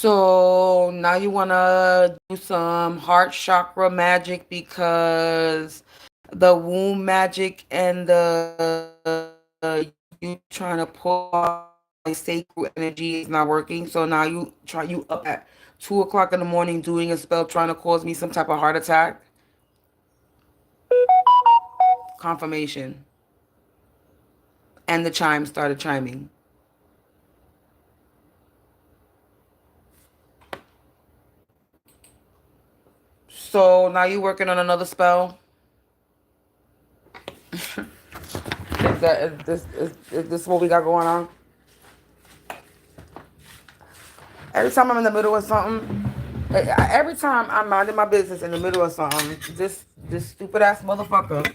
So now you want to do some heart chakra magic because the womb magic and you trying to pull out my sacred energy is not working. So now you up at 2 o'clock in the morning doing a spell trying to cause me some type of heart attack. Confirmation. And the chime started chiming. So now you working on another spell. Is this what we got going on? Every time I'm in the middle of something, every time I'm minding my business in the middle of something, this stupid ass motherfucker,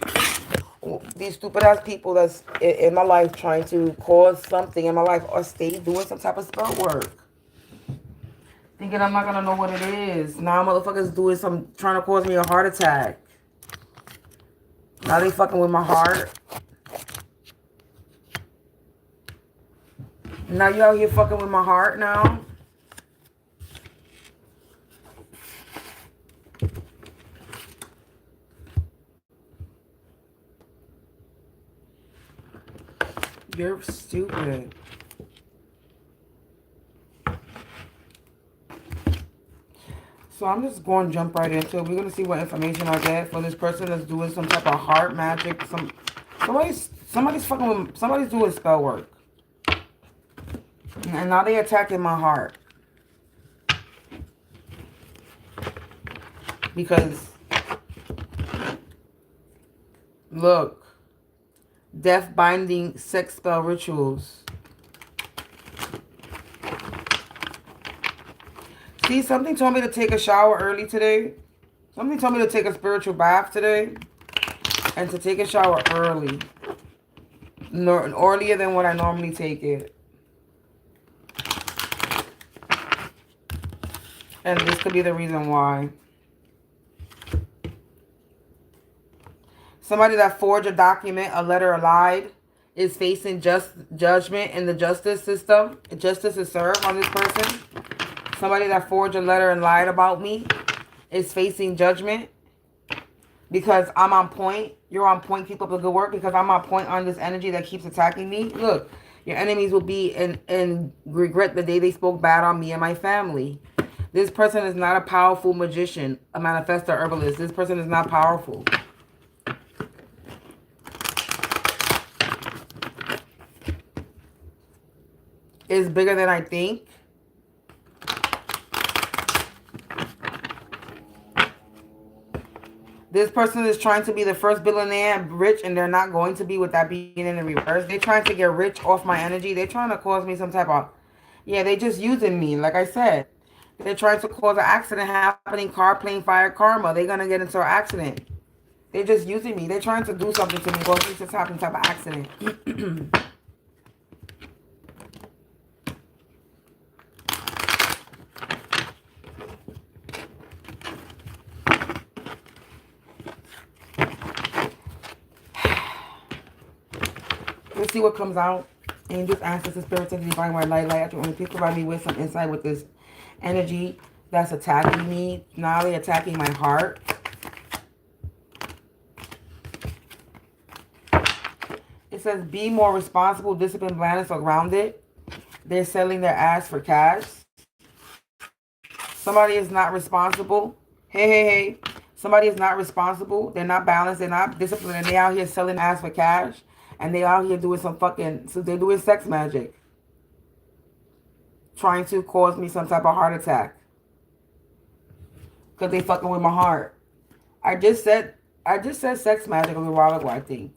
these stupid ass people that's in my life trying to cause something in my life or stay doing some type of spell work. Thinking I'm not gonna know what it is. Now motherfuckers doing some, trying to cause me a heart attack. Now they fucking with my heart. Now you out here fucking with my heart now. You're stupid. So I'm just going to jump right into it. We're going to see what information I get for this person that's doing some type of heart magic. Somebody's fucking with, somebody's doing spell work. And now they attacking my heart. Because, look, death binding sex spell rituals. See, something told me to take a shower early today. Something told me to take a spiritual bath today. And to take a shower early. Earlier than what I normally take it. And this could be the reason why. Somebody that forged a document, a letter, or lied is facing judgment in the justice system. Justice is served on this person. Somebody that forged a letter and lied about me is facing judgment because I'm on point. You're on point. Keep up the good work because I'm on point on this energy that keeps attacking me. Look, your enemies will be and regret the day they spoke bad on me and my family. This person is not a powerful magician, a manifestor, herbalist. This person is not powerful. It's bigger than I think. This person is trying to be the first billionaire rich, and they're not going to be with that being in the reverse. They're trying to get rich off my energy. They're trying to cause me some type of... Yeah, they just using me, like I said. They're trying to cause an accident happening, car, plane, fire, karma. They're going to get into an accident. They're just using me. They're trying to do something to me. Well, it's just happened type of accident. Let's see what comes out. And just ask the spirit of the divine white light after only please provide me with some insight with this energy that's attacking me. Now they're attacking my heart. It says be more responsible, disciplined, balanced, or grounded. They're selling their ass for cash. Somebody is not responsible. Hey. Somebody is not responsible. They're not balanced. They're not disciplined. And they out here selling ass for cash. And they out here doing some fucking... So they're doing sex magic. Trying to cause me some type of heart attack. Because they fucking with my heart. I just said sex magic a little while ago, I think.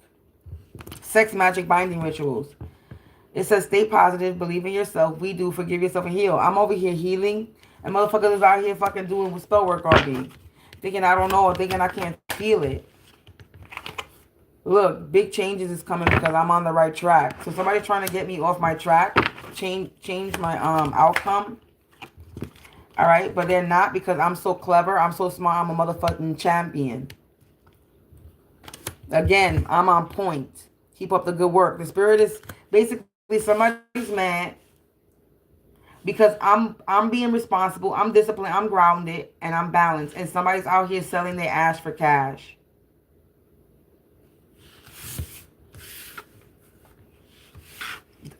Sex magic binding rituals. It says stay positive, believe in yourself. We do, forgive yourself and heal. I'm over here healing. And motherfuckers is out here fucking doing spell work on me. Thinking I don't know or thinking I can't feel it. Look, big changes is coming because I'm on the right track. So somebody trying to get me off my track, change my outcome. All right, but they're not because I'm so clever. I'm so smart. I'm a motherfucking champion. Again, I'm on point. Keep up the good work. The spirit is basically somebody's mad Because I'm being responsible, I'm disciplined, I'm grounded, and I'm balanced. And somebody's out here selling their ass for cash.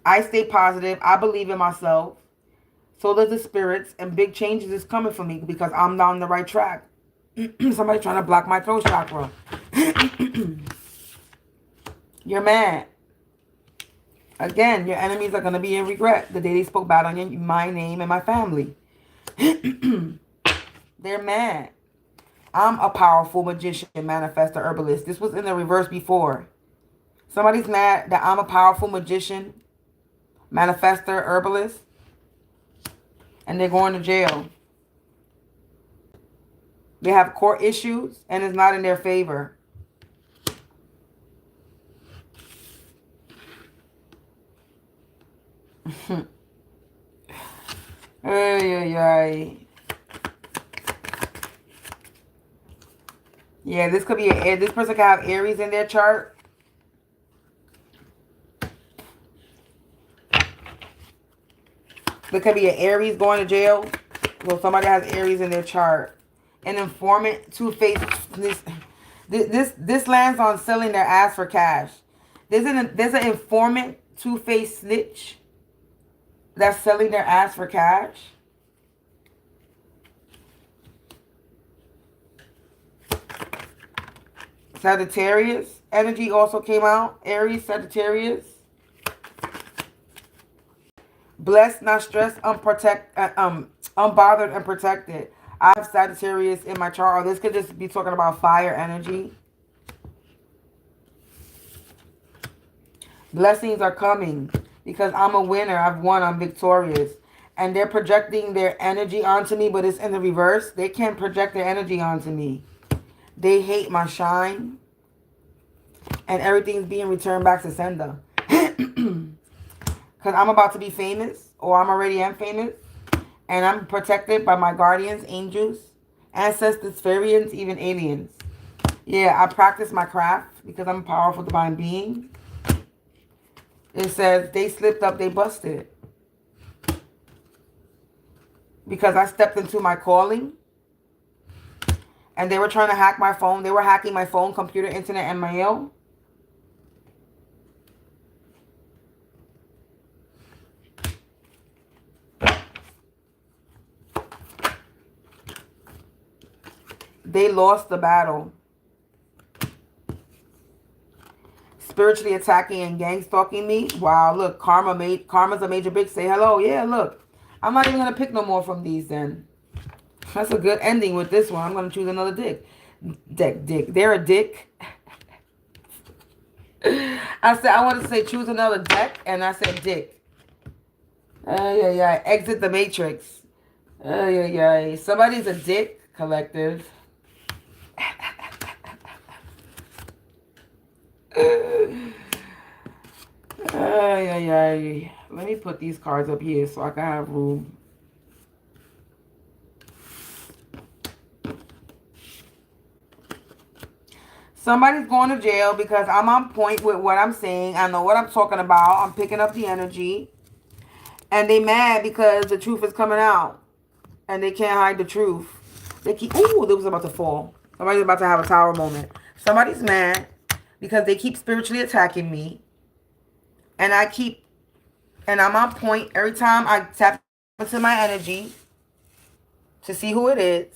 I stay positive. I believe in myself. So does the spirits, and big changes is coming for me because I'm on the right track. Somebody trying to block my throat chakra. You're mad. Again, your enemies are going to be in regret the day they spoke bad on my name and my family. They're mad. I'm a powerful magician, manifestor, herbalist. This was in the reverse before. Somebody's mad that I'm a powerful magician, manifestor, herbalist, and they're going to jail. They have court issues, and it's not in their favor. Yeah, this could be this person could have Aries in their chart. There could be an Aries going to jail. Well, somebody has Aries in their chart. An informant, two-faced. This lands on selling their ass for cash. There's an informant, two-faced snitch that's selling their ass for cash. Sagittarius energy also came out. Aries, Sagittarius. Blessed, not stressed, unbothered and protected. I have Sagittarius in my chart. Or this could just be talking about fire energy. Blessings are coming because I'm a winner. I've won. I'm victorious. And they're projecting their energy onto me, but it's in the reverse. They can't project their energy onto me. They hate my shine. And everything's being returned back to sender. Because I'm about to be famous, or I'm already am famous. And I'm protected by my guardians, angels, ancestors, fairies, even aliens. Yeah, I practice my craft because I'm a powerful divine being. It says they slipped up, they busted. Because I stepped into my calling. And they were trying to hack my phone. They were hacking my phone, computer, internet, and mail. They lost the battle. Spiritually attacking and gang stalking me. Wow, look, karma's a major big. Say hello. Yeah, look. I'm not even going to pick no more from these then. That's a good ending with this one. I'm going to choose another dick. Dick. They're a dick. I wanted to say choose another deck, and I said dick. Yeah. Exit the matrix. Yeah. Somebody's a dick, collective. Let me put these cards up here so I can have room. Somebody's going to jail because I'm on point with what I'm saying. I know what I'm talking about. I'm picking up the energy. And they mad because the truth is coming out. And they can't hide the truth. They keep... Ooh, they was about to fall. Somebody's about to have a tower moment. Somebody's mad because they keep spiritually attacking me. And I'm on point every time I tap into my energy to see who it is.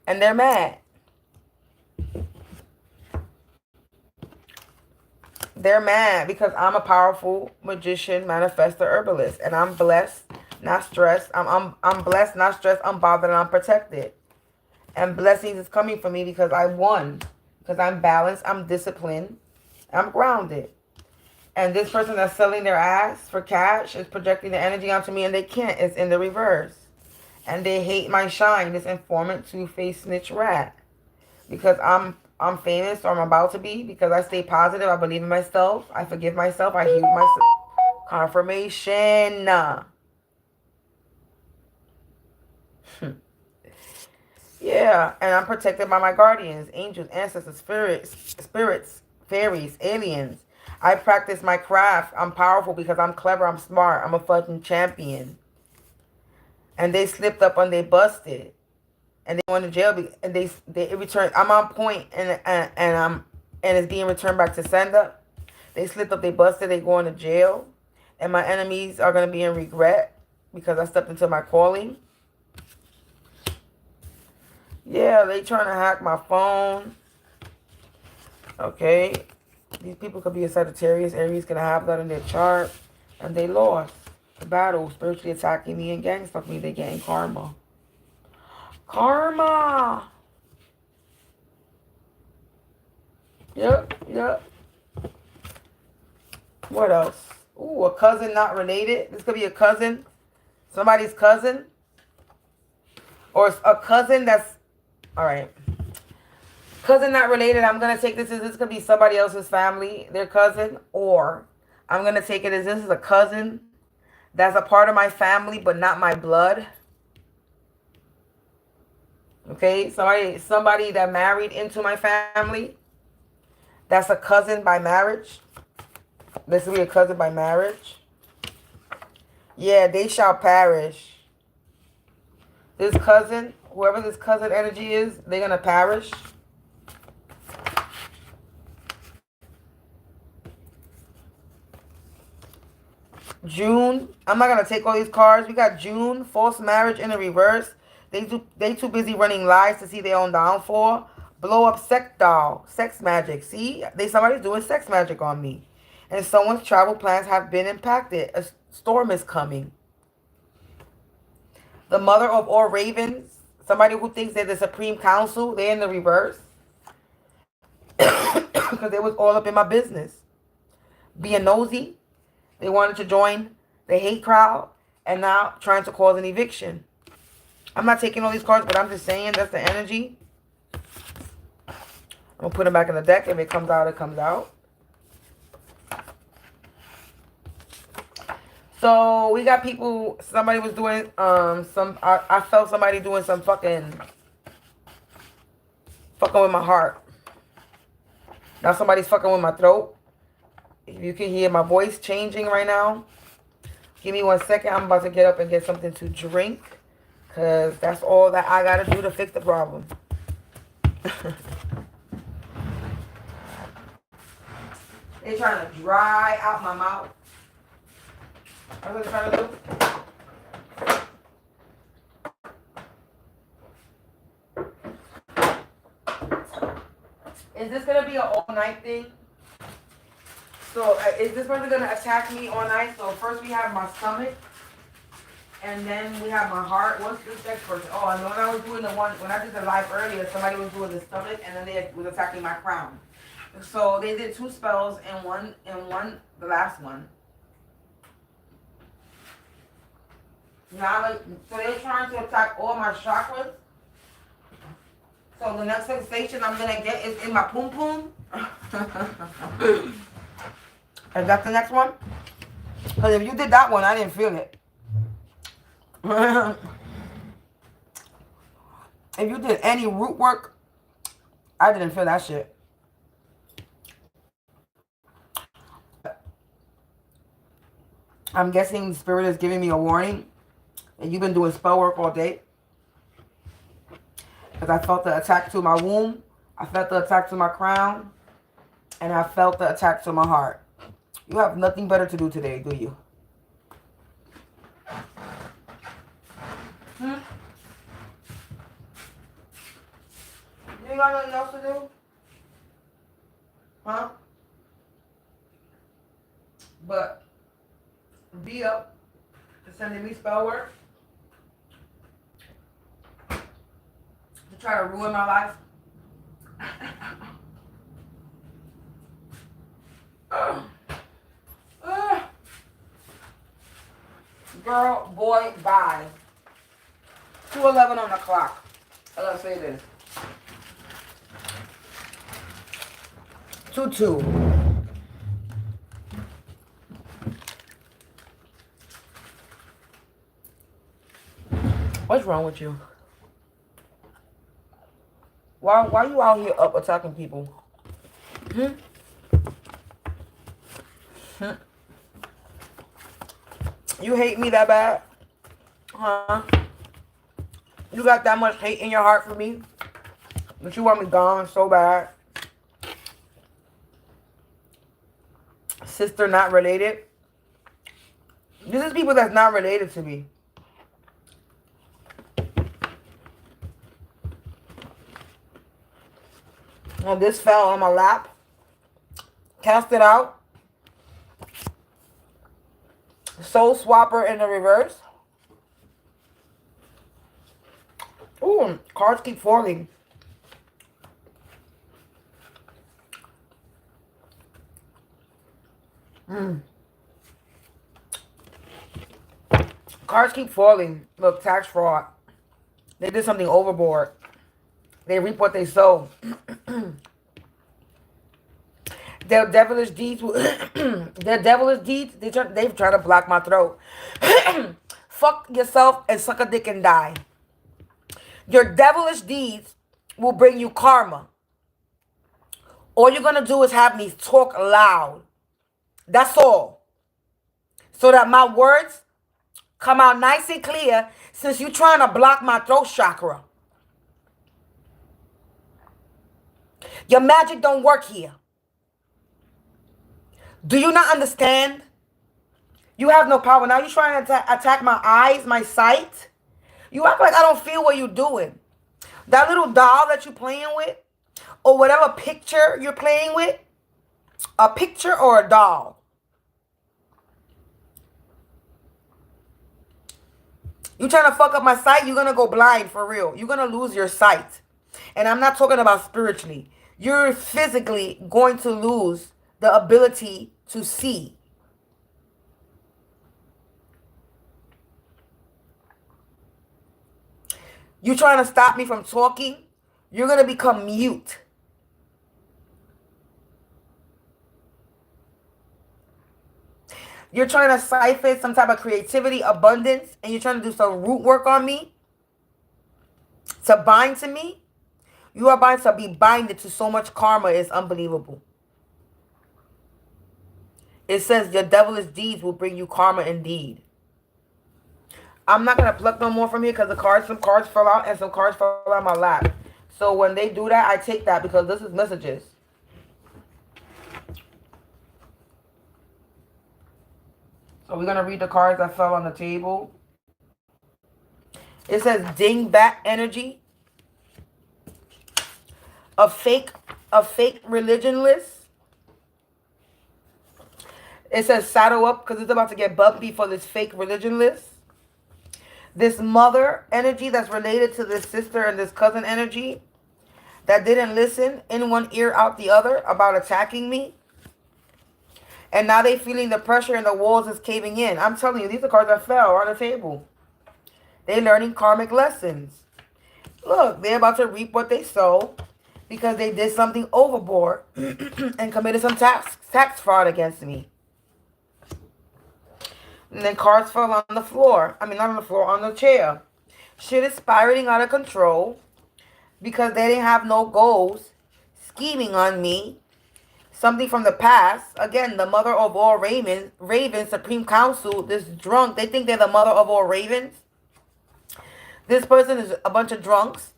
And they're mad. They're mad because I'm a powerful magician, manifestor, herbalist. And I'm blessed, not stressed. I'm blessed, not stressed, unbothered, and I'm protected. And blessings is coming for me because I won. Because I'm balanced, I'm disciplined, I'm grounded. And this person that's selling their ass for cash is projecting the energy onto me, and they can't. It's in the reverse. And they hate my shine, this informant, two-faced snitch rat. Because I'm famous, or I'm about to be, because I stay positive, I believe in myself, I forgive myself, I heal myself. Confirmation. Yeah, and I'm protected by my guardians, angels, ancestors, spirits, fairies, aliens. I practice my craft. I'm powerful because I'm clever, I'm smart, I'm a fucking champion. And they slipped up and they busted. And they went to jail, and they returned. I'm on point, and it's being returned back to sender. They slipped up, they busted, they going to jail. And my enemies are going to be in regret because I stepped into my calling. Yeah, they trying to hack my phone. Okay. These people could be a Sagittarius. Aries going to have that in their chart. And they lost the battle, spiritually attacking me and gang stuff me. They getting karma. Karma. Yep, yep. What else? Ooh, a cousin not related. This could be a cousin. Somebody's cousin. Or a cousin that's... All right. Cousin not related. I'm going to take this as this could be somebody else's family, their cousin. Or I'm going to take it as this is a cousin that's a part of my family but not my blood. Okay? Somebody that married into my family. That's a cousin by marriage. This will be a cousin by marriage. Yeah, they shall perish. This cousin, whoever this cousin energy is, they're going to perish. June. I'm not going to take all these cards. We got June, false marriage in the reverse. They too busy running lies to see their own downfall. Blow up sex doll. Sex magic. See? Somebody's doing sex magic on me. And someone's travel plans have been impacted. A storm is coming. The mother of all ravens. Somebody who thinks they're the Supreme Council. They're in the reverse. Because they was all up in my business. Being nosy. They wanted to join the hate crowd. And now trying to cause an eviction. I'm not taking all these cards, but I'm just saying that's the energy. I'm going to put them back in the deck. If it comes out, it comes out. So we got people, somebody was doing I felt somebody doing some fucking with my heart. Now somebody's fucking with my throat. If you can hear my voice changing right now, give me 1 second. I'm about to get up and get something to drink. Because that's all that I got to do to fix the problem. They're trying to dry out my mouth. That's what they're trying to do. Is this going to be an all-night thing? So, is this person going to attack me all night? So, first we have my stomach. And then we have my heart. What's this next person? Oh, and when I was doing when I did the live earlier, somebody was doing the stomach. And then they was attacking my crown. So, they did 2 spells and one, the last one. Now, so they're trying to attack all my chakras. So the next sensation I'm going to get is in my poom poom. Is that the next one? Because if you did that one, I didn't feel it. If you did any root work, I didn't feel that shit. I'm guessing Spirit is giving me a warning. And you've been doing spell work all day. Because I felt the attack to my womb. I felt the attack to my crown. And I felt the attack to my heart. You have nothing better to do today, do you? You ain't got nothing else to do? Huh? But be up to sending me spell work. Try to ruin my life. Girl, boy, bye. 2:11 on the clock. I gotta say this. 2:2. What's wrong with you? Why you out here up attacking people? You hate me that bad? Huh? You got that much hate in your heart for me that you want me gone so bad. Sister not related. This is people that's not related to me. And this fell on my lap. Cast it out. Soul swapper in the reverse. Ooh, cards keep falling. Cards keep falling. Look, tax fraud. They did something overboard. They reap what they sow. Their devilish deeds, they've tried to block my throat. Fuck yourself and suck a dick and die. Your devilish deeds will bring you karma. All you're going to do is have me talk loud. That's all. So that my words come out nice and clear, since you're trying to block my throat chakra. Your magic don't work here. Do you not understand? You have no power. Now you're trying to attack my eyes, my sight. You act like I don't feel what you're doing. That little doll that you're playing with, or whatever picture you're playing with, a picture or a doll. You trying to fuck up my sight, you're going to go blind for real. You're going to lose your sight. And I'm not talking about spiritually. You're physically going to lose the ability to see. You're trying to stop me from talking, you're going to become mute. You're trying to siphon some type of creativity, abundance, and you're trying to do some root work on me to bind to me. You are about to be binded to so much karma, it's unbelievable. It says your devilish deeds will bring you karma indeed. I'm not going to pluck no more from here because some cards fell out and some cards fell out my lap. So when they do that, I take that because this is messages. So we're going to read the cards that fell on the table. It says dingbat energy. A fake religionless. It says saddle up because it's about to get bumpy for this fake religionless. This mother energy that's related to this sister and this cousin energy that didn't listen, in one ear out the other, about attacking me. And now they feeling the pressure and the walls is caving in. I'm telling you, these are cards that fell on the table. They're learning karmic lessons. Look, they're about to reap what they sow because they did something overboard and committed some tax fraud against me. And then cards fell on the floor. I mean, not on the floor, on the chair. Shit is spiraling out of control because they didn't have no goals, scheming on me. Something from the past. Again, the mother of all ravens, Supreme Council, this drunk. They think they're the mother of all ravens. This person is a bunch of drunks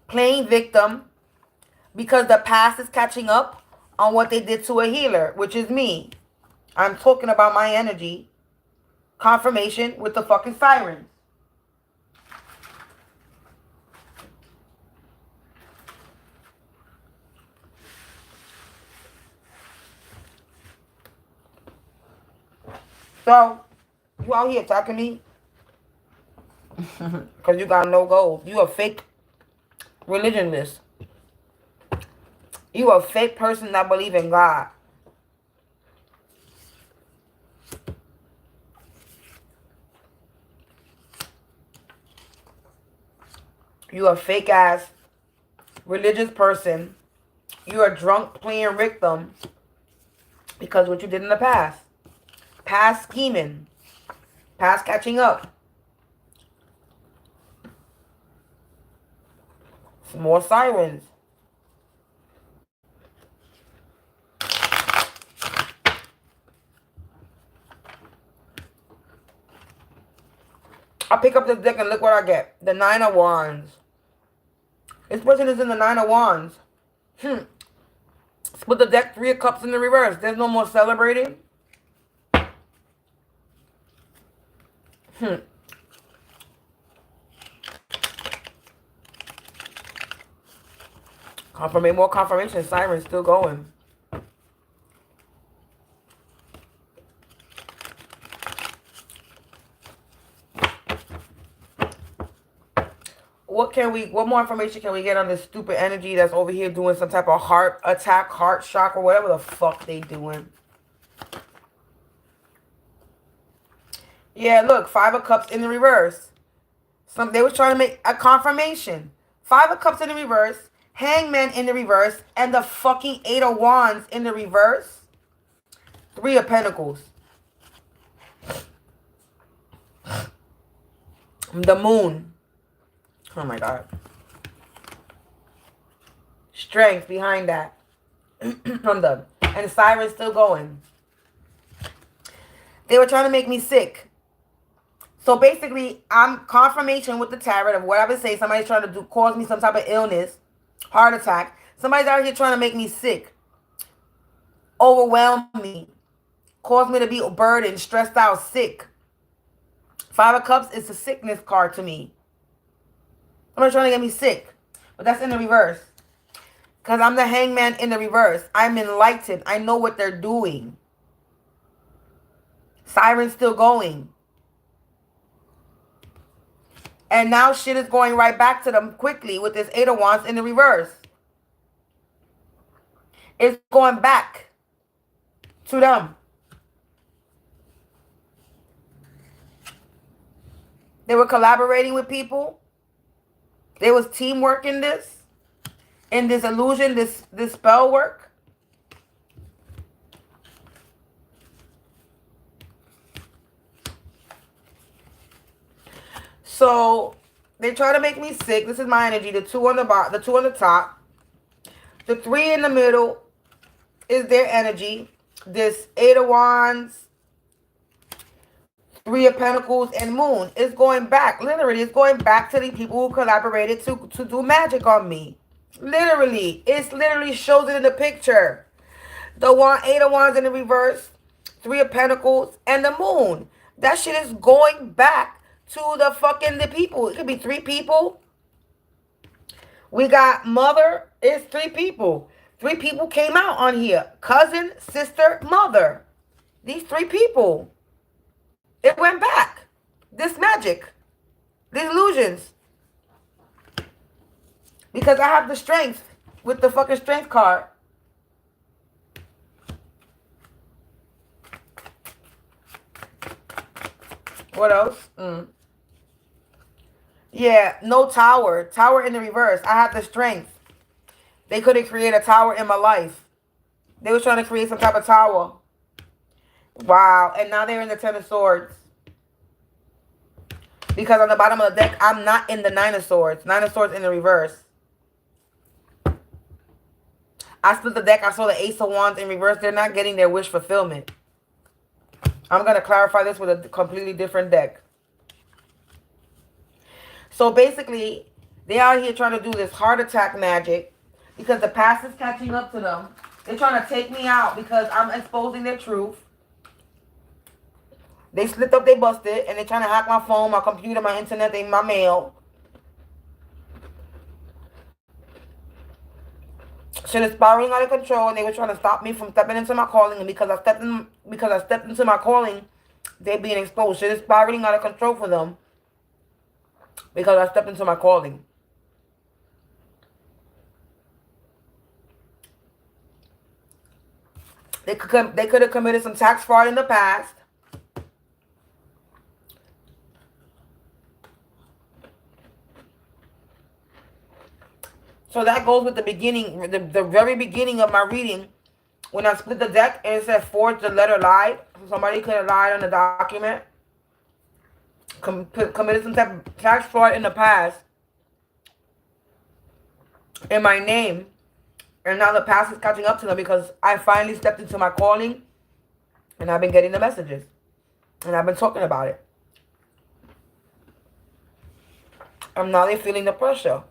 playing victim because the past is catching up on what they did to a healer, which is me. I'm talking about my energy. Confirmation with the fucking sirens. So, you out here attacking me? Because you got no goals. You a fake religionless. You a fake person that believe in God. You a fake ass religious person. You a drunk playing victim because what you did in the past. Past scheming. Past catching up. Some more sirens. I pick up this deck and look what I get. The 9 of Wands. This person is in the 9 of Wands. Split the deck, 3 of Cups in the reverse. There's no more celebrating. More confirmation. Siren still going. What more information can we get on this stupid energy that's over here doing some type of heart attack, heart shock, or whatever the fuck they doing? Yeah, look, 5 of Cups in the reverse. They was trying to make a confirmation. 5 of Cups in the reverse, Hangman in the reverse, and the fucking 8 of Wands in the reverse. 3 of Pentacles. The Moon. Oh my God. Strength behind that. I'm done. And Siren's still going. They were trying to make me sick. So basically, I'm confirmation with the tarot of what I would say. Somebody's trying to cause me some type of illness, heart attack. Somebody's out here trying to make me sick, overwhelm me, cause me to be burdened, stressed out, sick. 5 of Cups is a sickness card to me. Somebody's trying to get me sick, but that's in the reverse. Because I'm the Hangman in the reverse. I'm enlightened. I know what they're doing. Siren's still going. And now shit is going right back to them quickly with this 8 of Wands in the reverse. It's going back to them. They were collaborating with people. There was teamwork in this illusion, this spell work. So they try to make me sick. This is my energy. The 2 on the bottom, the 2 on the top. The 3 in the middle is their energy. This 8 of Wands, 3 of Pentacles, and Moon is going back. Literally, it's going back to the people who collaborated to do magic on me. Literally. It literally shows it in the picture. The 8 of Wands in the reverse, 3 of Pentacles, and the Moon. That shit is going back to the people. It could be 3 people. We got mother. It's 3 people. 3 people came out on here. Cousin, sister, mother. These 3 people. It went back. This magic. These illusions. Because I have the strength with the fucking strength card. What else? Yeah, no tower. Tower in the reverse. I have the strength. They couldn't create a tower in my life. They were trying to create some type of tower. Wow. And now they're in the 10 of Swords. Because on the bottom of the deck, I'm not in the 9 of Swords. 9 of Swords in the reverse. I split the deck. I saw the Ace of Wands in reverse. They're not getting their wish fulfillment. I'm going to clarify this with a completely different deck. So basically, they're out here trying to do this heart attack magic because the past is catching up to them. They're trying to take me out because I'm exposing their truth. They slipped up, they busted, and they're trying to hack my phone, my computer, my internet, my mail. Shit is spiraling out of control, and they were trying to stop me from stepping into my calling. And because I stepped into my calling, they're being exposed. Shit is spiraling out of control for them because I stepped into my calling. They could have committed some tax fraud in the past. So that goes with the beginning, the very beginning of my reading. When I split the deck and it said forged the letter lied. Somebody could have lied on the document. Committed some type of tax fraud in the past. In my name. And now the past is catching up to them because I finally stepped into my calling. And I've been getting the messages. And I've been talking about it. And now they're feeling the pressure.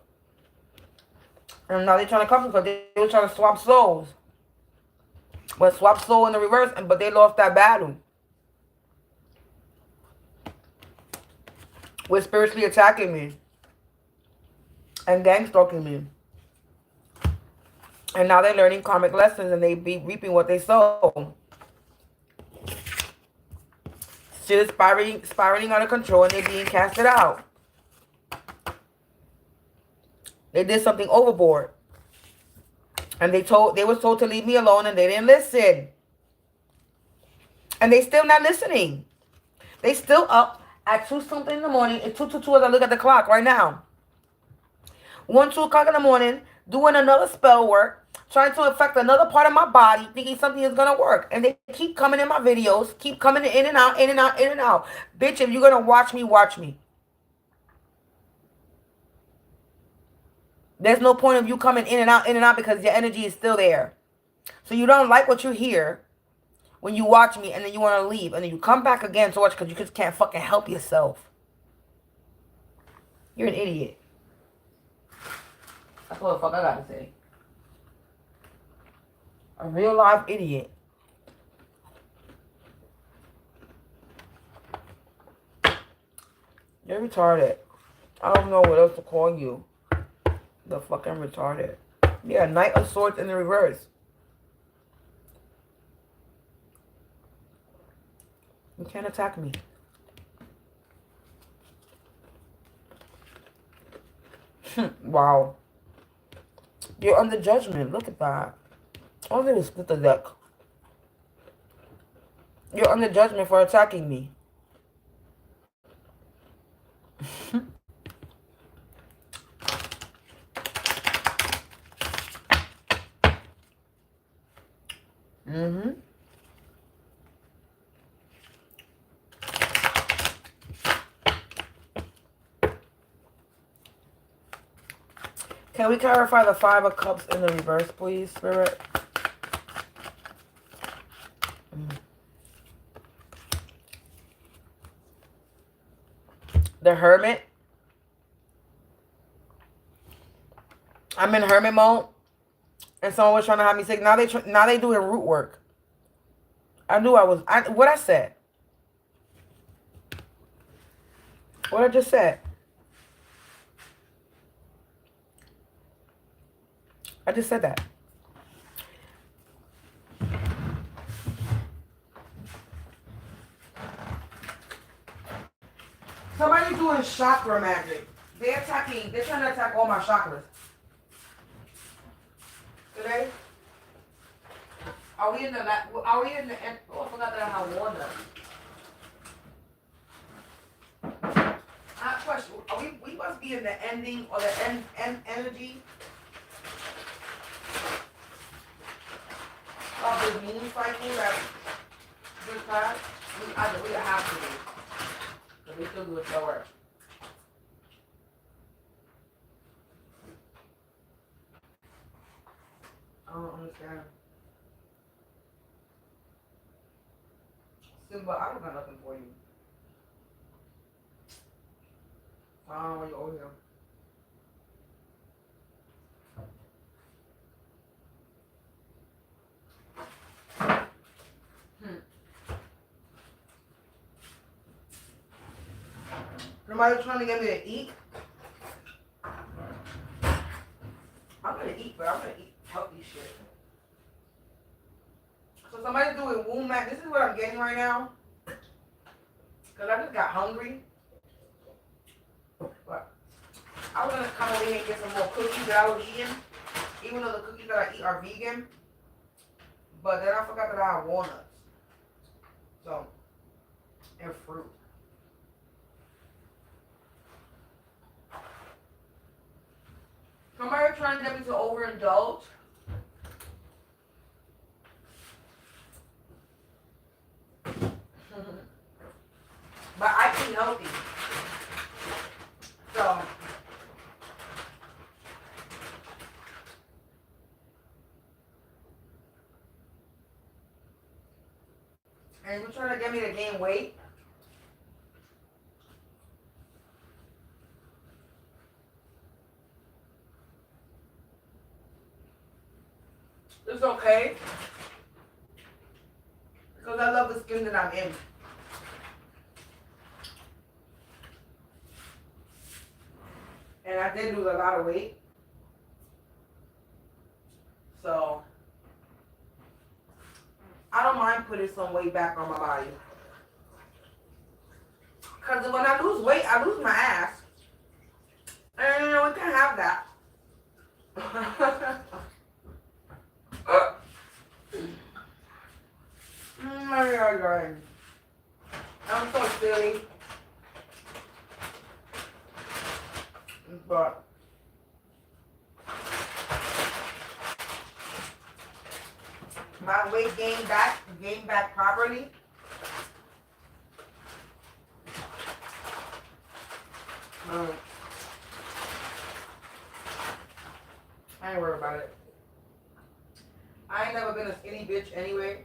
And now they're trying to come because they were trying to swap souls. But swap soul in the reverse, but they lost that battle. With spiritually attacking me. And gang stalking me. And now they're learning karmic lessons and they be reaping what they sow. Shit is spiraling out of control and they're being casted out. They did something overboard. And they were told to leave me alone and they didn't listen. And they still not listening. They still up at 2 something in the morning. It's 2:22 as I look at the clock right now. 1, 2 o'clock in the morning, doing another spell work, trying to affect another part of my body, thinking something is going to work. And they keep coming in my videos, keep coming in and out, in and out, in and out. Bitch, if you're going to watch me, watch me. There's no point of you coming in and out because your energy is still there. So you don't like what you hear when you watch me and then you want to leave. And then you come back again to watch because you just can't fucking help yourself. You're an idiot. That's what the fuck I gotta say. A real life idiot. You're retarded. I don't know what else to call you. The fucking retarded. Yeah, Knight of Swords in the reverse. You can't attack me. Wow. You're under judgment. Look at that. All they did was split the deck. You're under judgment for attacking me. Mm-hmm. Can we clarify the 5 of Cups in the reverse, please, Spirit? The Hermit. I'm in Hermit mode. And someone was trying to have me sick. Now they doing root work. I knew what I said. What I just said. I just said that. Somebody's doing chakra magic. They're trying to attack all my chakras. Today? Are we in the end? Oh, I forgot that I have water. Question. We must be in the ending or the end energy of the moon cycle that just passed. We have to do. But we still do it slower. I don't understand. Simba, I don't got nothing for you. I don't know why you're over here. Nobody trying to get me to eat? I'm gonna eat, but I'm gonna eat healthy shit. So somebody's doing womb mat. This is what I'm getting right now. Because I just got hungry. But I was gonna come over here and get some more cookies that I was eating. Even though the cookies that I eat are vegan. But then I forgot that I have walnuts. So, and fruit. Somebody trying to get me to overindulge. But I eat healthy. So, and you're trying to get me to gain weight. It's okay. Because I love the skin that I'm in. And I did lose a lot of weight. So, I don't mind putting some weight back on my body. Because when I lose weight, I lose my ass. And you know, we can't have that. I'm so silly. But my weight gained back properly. I ain't worried about it. I ain't never been a skinny bitch anyway.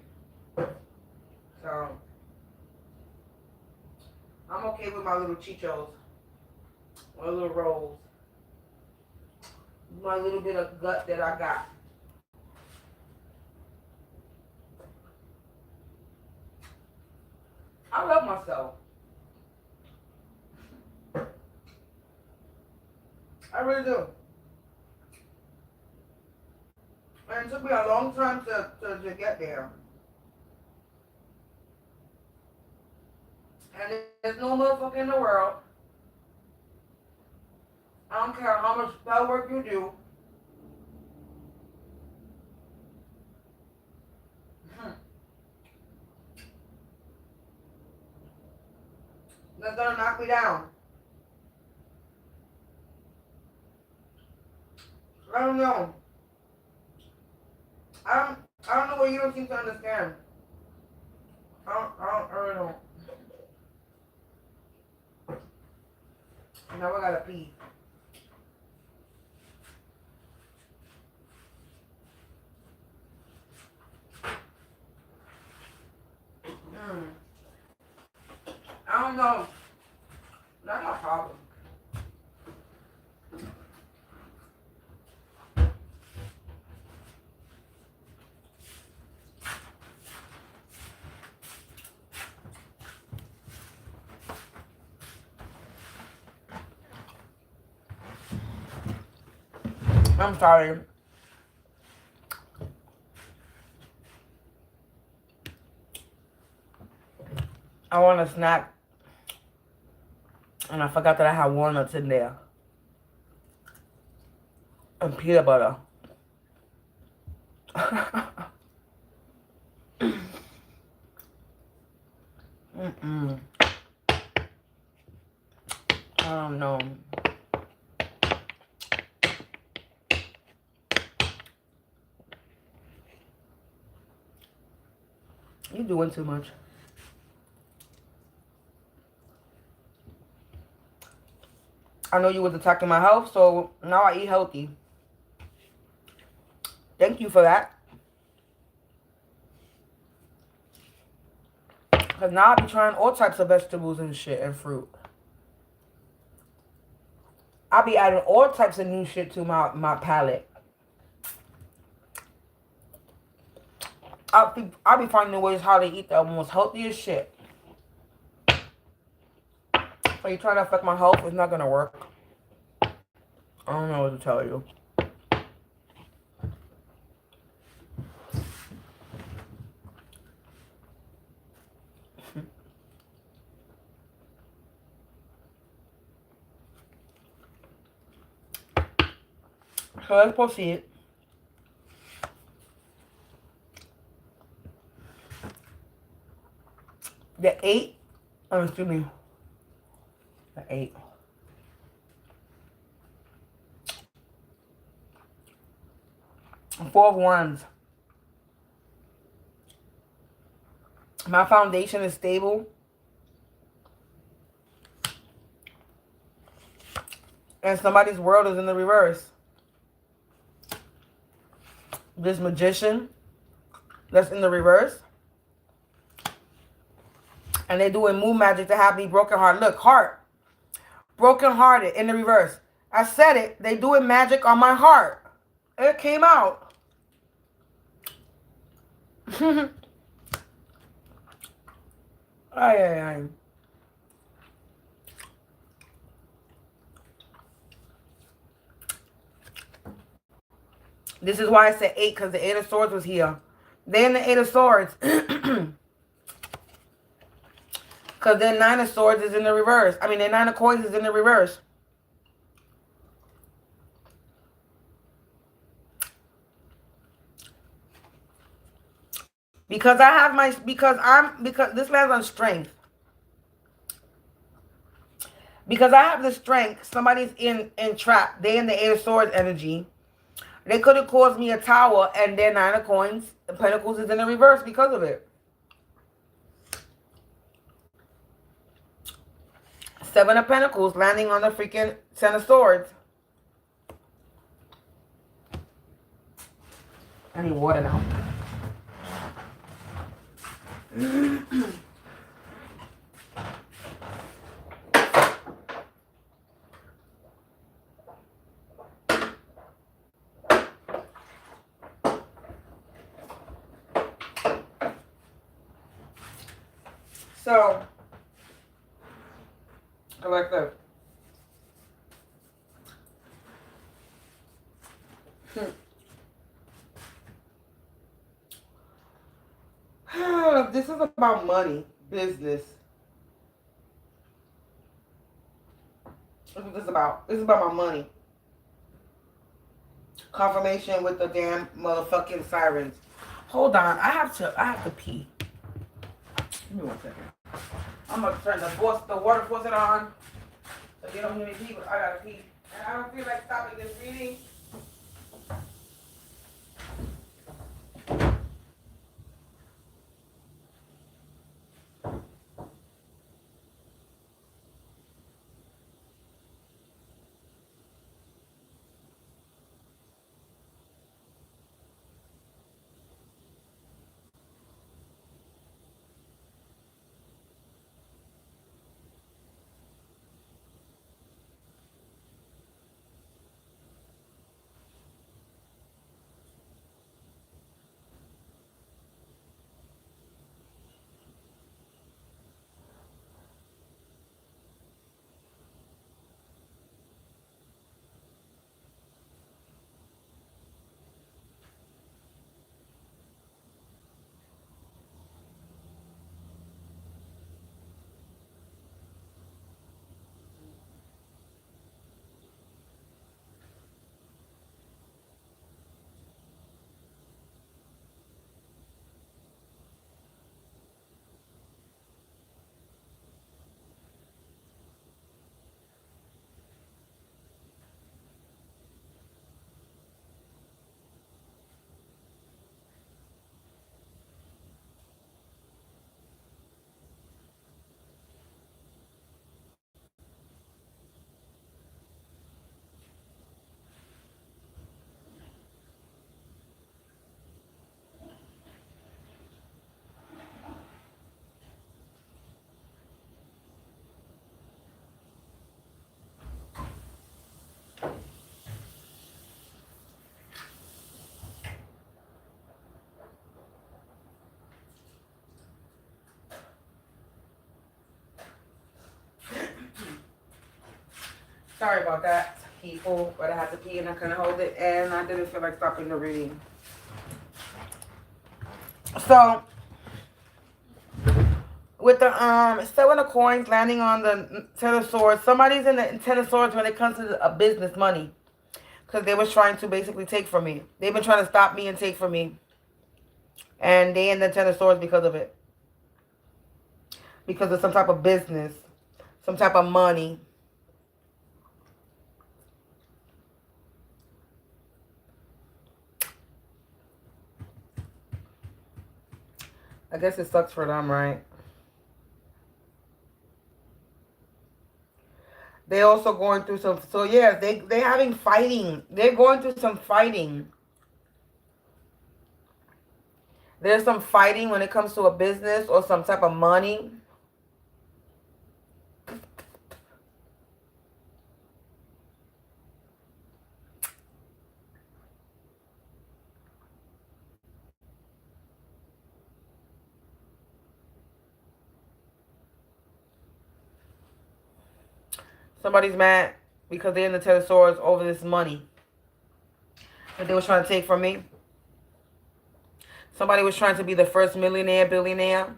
So I'm okay with my little chichos. My little rolls. My little bit of gut that I got. I love myself. I really do. And it took me a long time to get there. And there's no motherfucker in the world. I don't care how much spell work you do. That's gonna knock me down. I don't know. I don't know what you don't seem to understand. I really don't. Now I gotta pee. I don't know. That's my problem. I'm sorry. I want a snack. And I forgot that I had walnuts in there. And peanut butter. I don't know. You're doing too much. I know you was attacking my health, so now I eat healthy. Thank you for that. Because now I be trying all types of vegetables and shit and fruit. I be adding all types of new shit to my palate. I be finding ways how to eat the most healthiest shit. So you trying to affect my health, it's not going to work. I don't know what to tell you. So let's proceed. The 8, excuse me, the 8. Four of Wands. My foundation is stable. And somebody's world is in the reverse. This Magician that's in the reverse. And they're doing moon magic to have me broken heart. Look, heart. Broken hearted in the reverse. I said it. They doing magic on my heart. It came out. Ay, ay, ay. This is why I said 8, because the 8 of Swords was here. Then the 8 of Swords. Because then 9 of Swords is in the reverse. I mean, the 9 of Coins is in the reverse. Because I have my, because this lands on strength. Because I have the strength, somebody's in trap. They in the 8 of Swords energy. They could have caused me a tower, and their 9 of Coins and Pentacles is in the reverse because of it. 7 of Pentacles landing on the freaking 10 of Swords. I need water now. So, collective. This is about money, business. That's what this is about. This is about my money. Confirmation with the damn motherfucking sirens. Hold on, I have to pee. Give me 1 second. I'm gonna turn the water faucet on. So you don't hear me pee, but I gotta pee. And I don't feel like stopping this reading. Sorry about that, people, but I had to pee and I couldn't hold it, and I didn't feel like stopping the reading. So, with the 7 of Coins landing on the 10 of Swords, somebody's in the 10 of Swords when it comes to a business money, because they was trying to basically take from me. They've been trying to stop me and take from me, and they in the 10 of Swords because of it, because of some type of business, some type of money. I guess it sucks for them, right? They also going through some, so yeah, they having fighting. They're going through some fighting. There's some fighting when it comes to a business or some type of money. Somebody's mad because they're in the Ten of Swords over this money that they was trying to take from me. Somebody was trying to be the first millionaire, billionaire.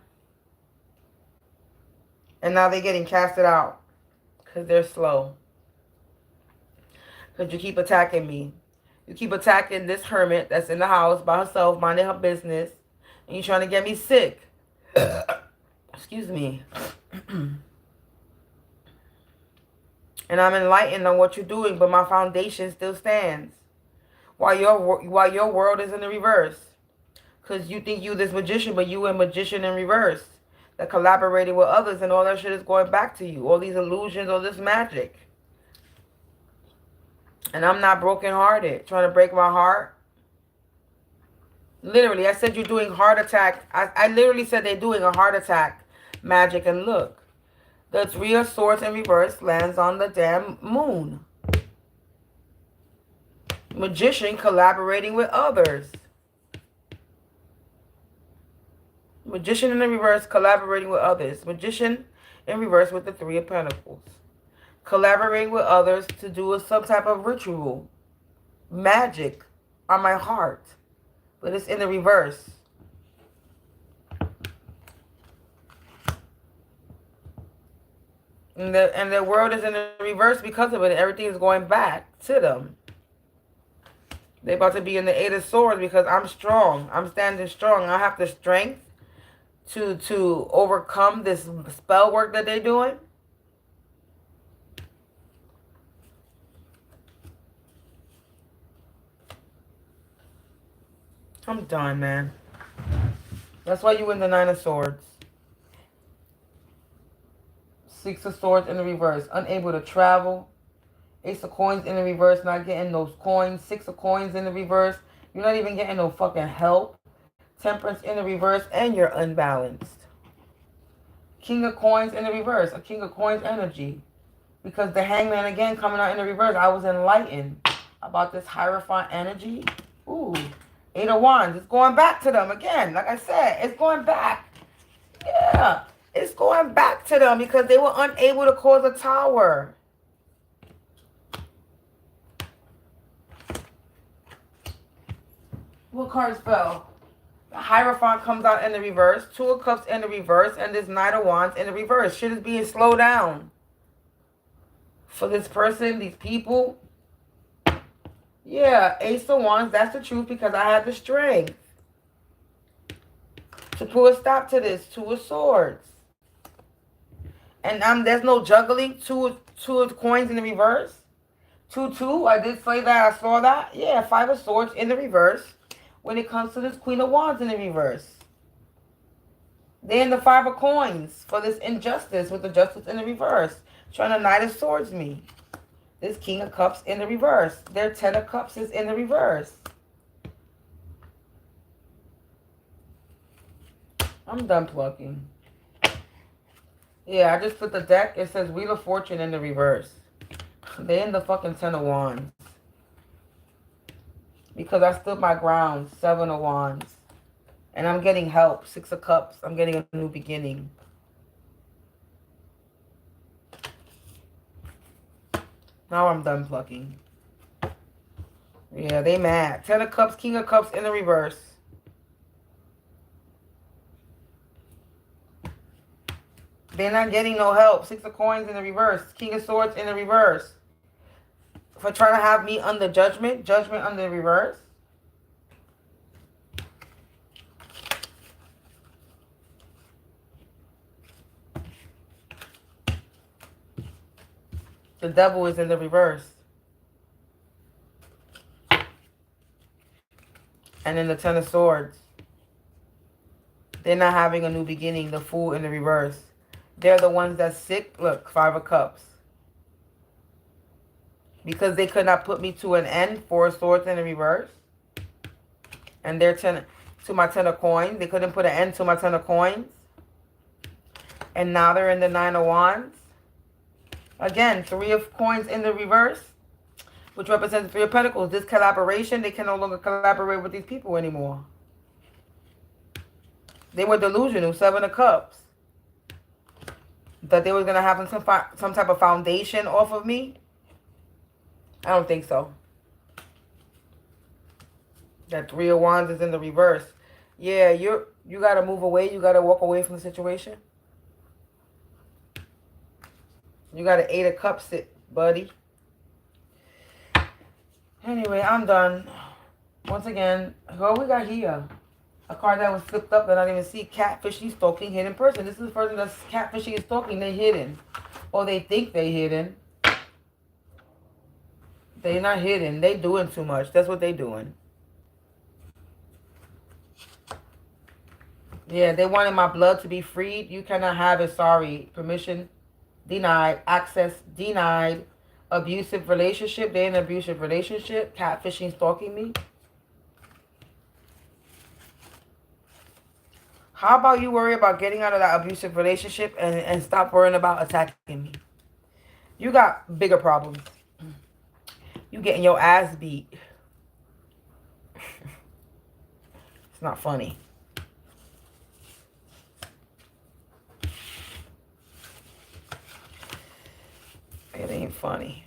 And now they're getting casted out because they're slow. Because you keep attacking me. You keep attacking this hermit that's in the house by herself, minding her business. And you're trying to get me sick. Excuse me. And I'm enlightened on what you're doing, but my foundation still stands. While your world is in the reverse. Because you think you this magician, but you a magician in reverse. That collaborated with others and all that shit is going back to you. All these illusions, all this magic. And I'm not brokenhearted. Trying to break my heart. Literally, I said you're doing heart attack. I literally said they're doing a heart attack magic. And look. The Three of Swords in reverse lands on the damn moon. Magician collaborating with others. Magician in the reverse collaborating with others. Magician in reverse with the Three of Pentacles. Collaborating with others to do some type of ritual. Magic on my heart. But it's in the reverse. And the world is in the reverse because of it. Everything is going back to them. They're about to be in the Eight of Swords because I'm strong. I'm standing strong. I have the strength to overcome this spell work that they're doing. I'm done, man. That's why you win the Nine of Swords. Six of Swords in the reverse. Unable to travel. Ace of Coins in the reverse. Not getting those coins. Six of Coins in the reverse. You're not even getting no fucking help. Temperance in the reverse. And you're unbalanced. King of Coins in the reverse. A King of Coins energy. Because the Hangman again coming out in the reverse. I was enlightened about this Hierophant energy. Ooh. Eight of Wands. It's going back to them again. Like I said, it's going back. Yeah. It's going back to them because they were unable to cause a tower. What cards fell? The Hierophant comes out in the reverse. Two of Cups in the reverse. And this Knight of Wands in the reverse. Shit is being slowed down. For this person, these people. Yeah, Ace of Wands. That's the truth because I had the strength to put a stop to this. Two of Swords. And there's no juggling. Two of Coins in the reverse. 2-2. I did say that. I saw that. Yeah, Five of Swords in the reverse. When it comes to this Queen of Wands in the reverse. Then the Five of Coins for this injustice with the Justice in the reverse. Trying to Knight of Swords me. This King of Cups in the reverse. Their Ten of Cups is in the reverse. I'm done plucking. Yeah, I just put the deck. It says Wheel of Fortune in the reverse. They're in the fucking Ten of Wands. Because I stood my ground. Seven of Wands. And I'm getting help. Six of Cups. I'm getting a new beginning. Now I'm done plucking. Yeah, they mad. Ten of Cups, King of Cups in the reverse. They're not getting no help. Six of Coins in the reverse. King of Swords in the reverse. For trying to have me under judgment. Judgment under reverse. The Devil is in the reverse. And then the Ten of Swords. They're not having a new beginning. The Fool in the reverse. They're the ones that's sick. Look, Five of Cups. Because they could not put me to an end. Four of Swords in the reverse. And they're to my Ten of Coins. They couldn't put an end to my Ten of Coins. And now they're in the Nine of Wands. Again, Three of Coins in the reverse. Which represents Three of Pentacles. This collaboration, they can no longer collaborate with these people anymore. They were delusional. Seven of Cups. that they were going to have some type of foundation off of me. I don't think so. That 3 of Wands is in the reverse. Yeah, you got to move away. You got to walk away from the situation. You got to 8 of Cups, buddy. Anyway, I'm done. Once again, what we got here? A card that was flipped up that I didn't even see. Catfishing, stalking, hidden person. This is the person that's catfishing and stalking. They're hidden. Or they think they're hidden. They're not hidden. They doing too much. That's what they doing. Yeah, they wanted my blood to be freed. You cannot have it. Sorry. Permission denied. Access denied. Abusive relationship. They're in an abusive relationship. Catfishing, stalking me. How about you worry about getting out of that abusive relationship and stop worrying about attacking me? You got bigger problems. You getting your ass beat. It's not funny. It ain't funny.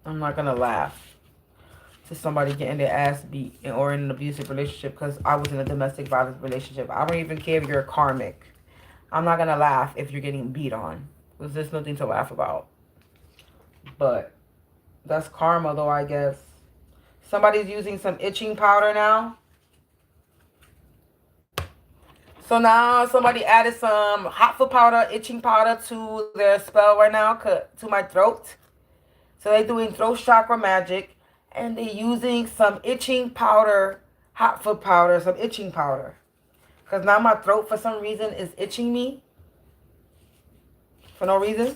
I'm not gonna laugh to somebody getting their ass beat or in an abusive relationship because I was in a domestic violence relationship. I don't even care if you're a karmic. I'm not gonna laugh if you're getting beat on because there's nothing to laugh about. But that's karma though, I guess. Somebody's using some itching powder now. So now somebody added some hot foot powder, itching powder to their spell right now, to my throat. So they're doing throat chakra magic. And they're using some itching powder, hot foot powder, some itching powder. Because now my throat, for some reason, is itching me. For no reason.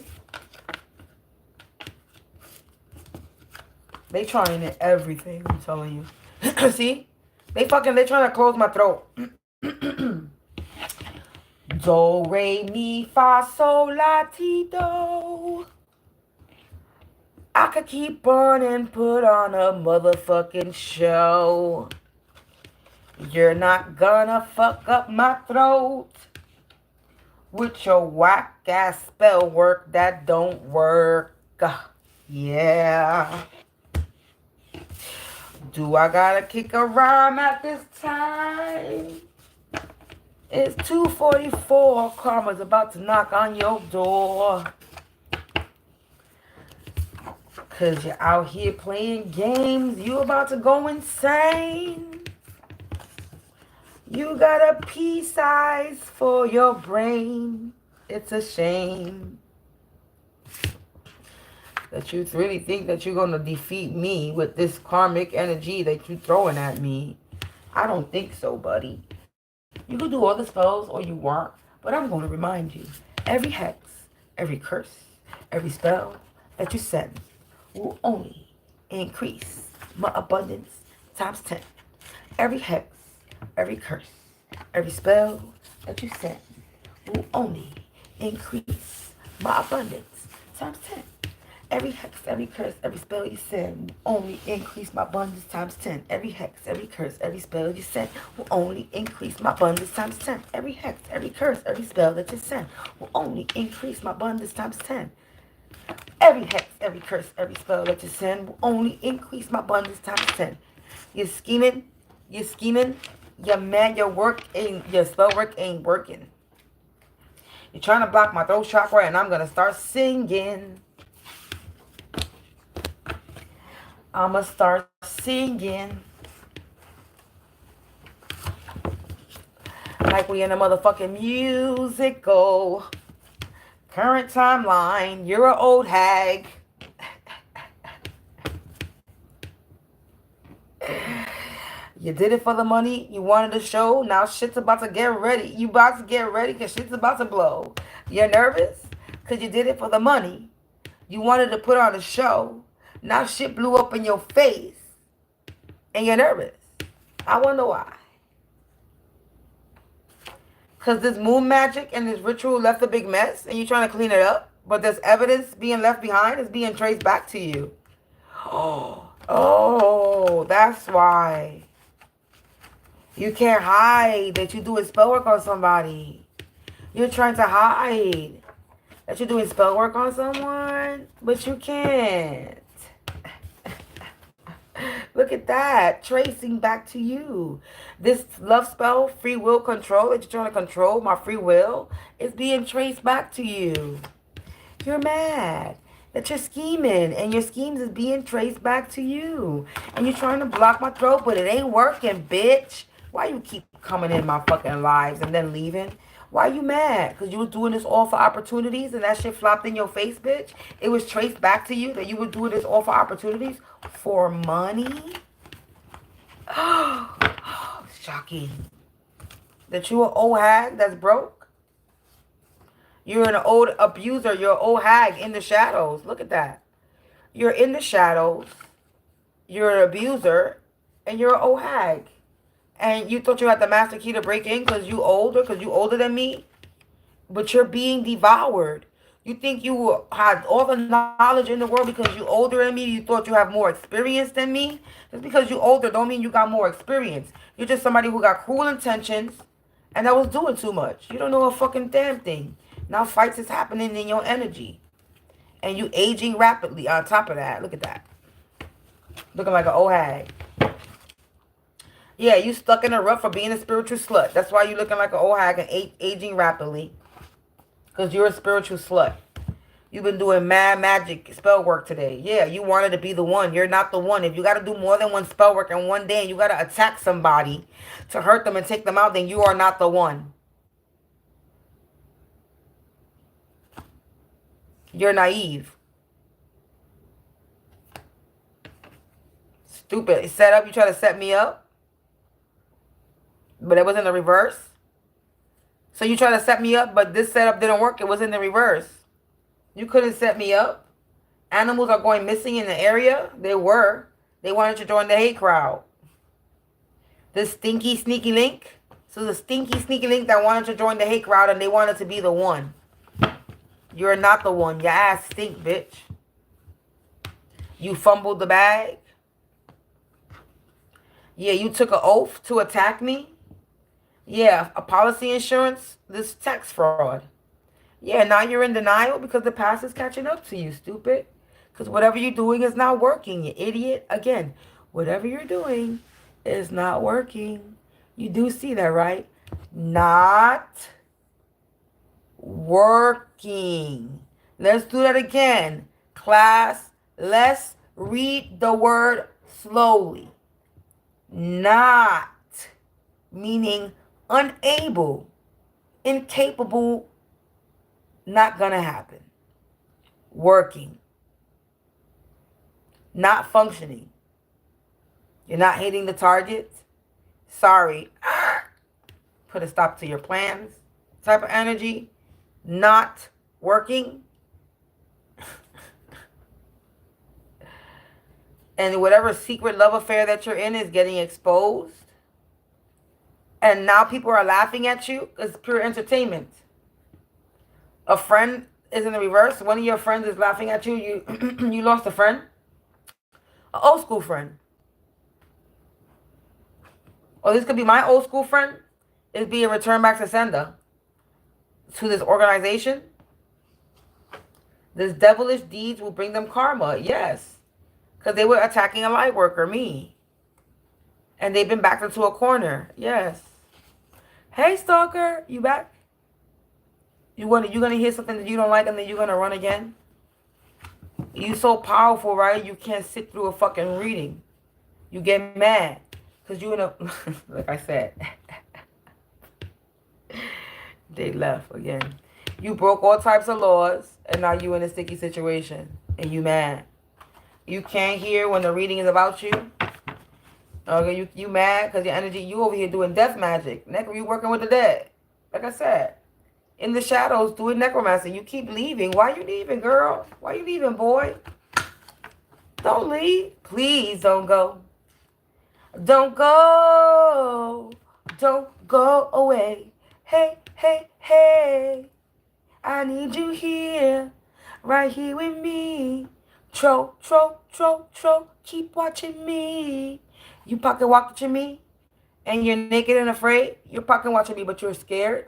They trying everything, I'm telling you. See? They're trying to close my throat. Do, re, mi, fa, sol, la, ti, do. I could keep on and put on a motherfucking show. You're not gonna fuck up my throat with your whack-ass spell work that don't work. Yeah. Do I gotta kick a rhyme at this time? It's 2:44. Karma's about to knock on your door. Because you're out here playing games. You about to go insane. You got a pea size for your brain. It's a shame that you really think that you're going to defeat me with this karmic energy that you're throwing at me. I don't think so, buddy. You can do all the spells or you want, but I'm going to remind you. Every hex, every curse, every spell that you send will only increase my abundance times 10. Every hex, every curse, every spell that you send will only increase my abundance times 10. Every hex, every curse, every spell you send will only increase my abundance times 10. Every hex, every curse, every spell you send will only increase my abundance times 10. Every hex, every curse, every spell that you send will only increase my abundance times 10. Every hex, every curse, every spell that you send will only increase my abundance times 10. You're scheming, your man, your spell work ain't working. You're trying to block my throat chakra and I'm going to start singing. I'm going to start singing. Like we in a motherfucking musical. Current timeline, you're an old hag. You did it for the money. You wanted a show. Now shit's about to get ready. You about to get ready because shit's about to blow. You're nervous because you did it for the money. You wanted to put on a show. Now shit blew up in your face. And you're nervous. I wonder why. Because this moon magic and this ritual left a big mess and you're trying to clean it up. But there's evidence being left behind. It's being traced back to you. Oh, that's why. You can't hide that you're doing spell work on somebody. You're trying to hide that you're doing spell work on someone, but you can't. Look at that. Tracing back to you. This love spell, free will control, that you're trying to control my free will, is being traced back to you. You're mad that you're scheming, and your schemes is being traced back to you. And you're trying to block my throat, but it ain't working, bitch. Why you keep coming in my fucking lives and then leaving? Why you mad? Because you was doing this all for opportunities and that shit flopped in your face, bitch? It was traced back to you that you were doing this all for opportunities? For money? Shocking. That you an old hag that's broke? You're an old abuser. You're an old hag in the shadows. Look at that. You're in the shadows. You're an abuser. And you're an old hag. And you thought you had the master key to break in because you older than me? But you're being devoured. You think you had all the knowledge in the world because you older than me? You thought you have more experience than me? Just because you older don't mean you got more experience. You're just somebody who got cruel intentions and that was doing too much. You don't know a fucking damn thing. Now fights is happening in your energy. And you aging rapidly on top of that. Look at that. Looking like an old hag. Yeah, you stuck in a rut for being a spiritual slut. That's why you looking like an old hag and aging rapidly. Because you're a spiritual slut. You've been doing mad magic spell work today. Yeah, you wanted to be the one. You're not the one. If you got to do more than one spell work in one day and you got to attack somebody to hurt them and take them out, then you are not the one. You're naive. Stupid. Set up. You try to set me up. But it was in the reverse. So you try to set me up, but this setup didn't work. It was in the reverse. You couldn't set me up. Animals are going missing in the area. They were. They wanted to join the hate crowd. The stinky, sneaky link. So the stinky, sneaky link that wanted to join the hate crowd and they wanted to be the one. You're not the one. Your ass stink, bitch. You fumbled the bag. Yeah, you took an oath to attack me. Yeah, a policy insurance. This tax fraud. Yeah, now you're in denial because the past is catching up to you, stupid. Because whatever you're doing is not working, you idiot. Again, whatever you're doing is not working. You do see that, right? Not working. Let's do that again. Class, let's read the word slowly. Not, meaning unable, incapable, not gonna happen. Working. Not functioning. You're not hitting the target. Sorry. Put a stop to your plans. Type of energy. Not working. And whatever secret love affair that you're in is getting exposed. And now people are laughing at you. It's pure entertainment. A friend is in the reverse. One of your friends is laughing at you. You lost a friend. An old school friend. Or this could be my old school friend. Is being returned back to sender. To this organization. This devilish deeds will bring them karma. Yes. Because they were attacking a light worker, me. And they've been backed into a corner. Yes. Hey, stalker. You back? You gonna hear something that you don't like and then you're gonna run again? You so powerful, right? You can't sit through a fucking reading. You get mad. Because you in a... like I said. They left again. You broke all types of laws. And now you in a sticky situation. And you mad. You can't hear when the reading is about you. Okay, you mad because your energy... You over here doing death magic. You working with the dead. Like I said. In the shadows doing necromancy. You keep leaving. Why you leaving, girl? Why you leaving, boy? Don't leave. Please don't go. Don't go. Don't go away. Hey, hey, hey. I need you here. Right here with me. Tro. Keep watching me. You pocket watching me? And you're naked and afraid? You're pocket watching me, but you're scared?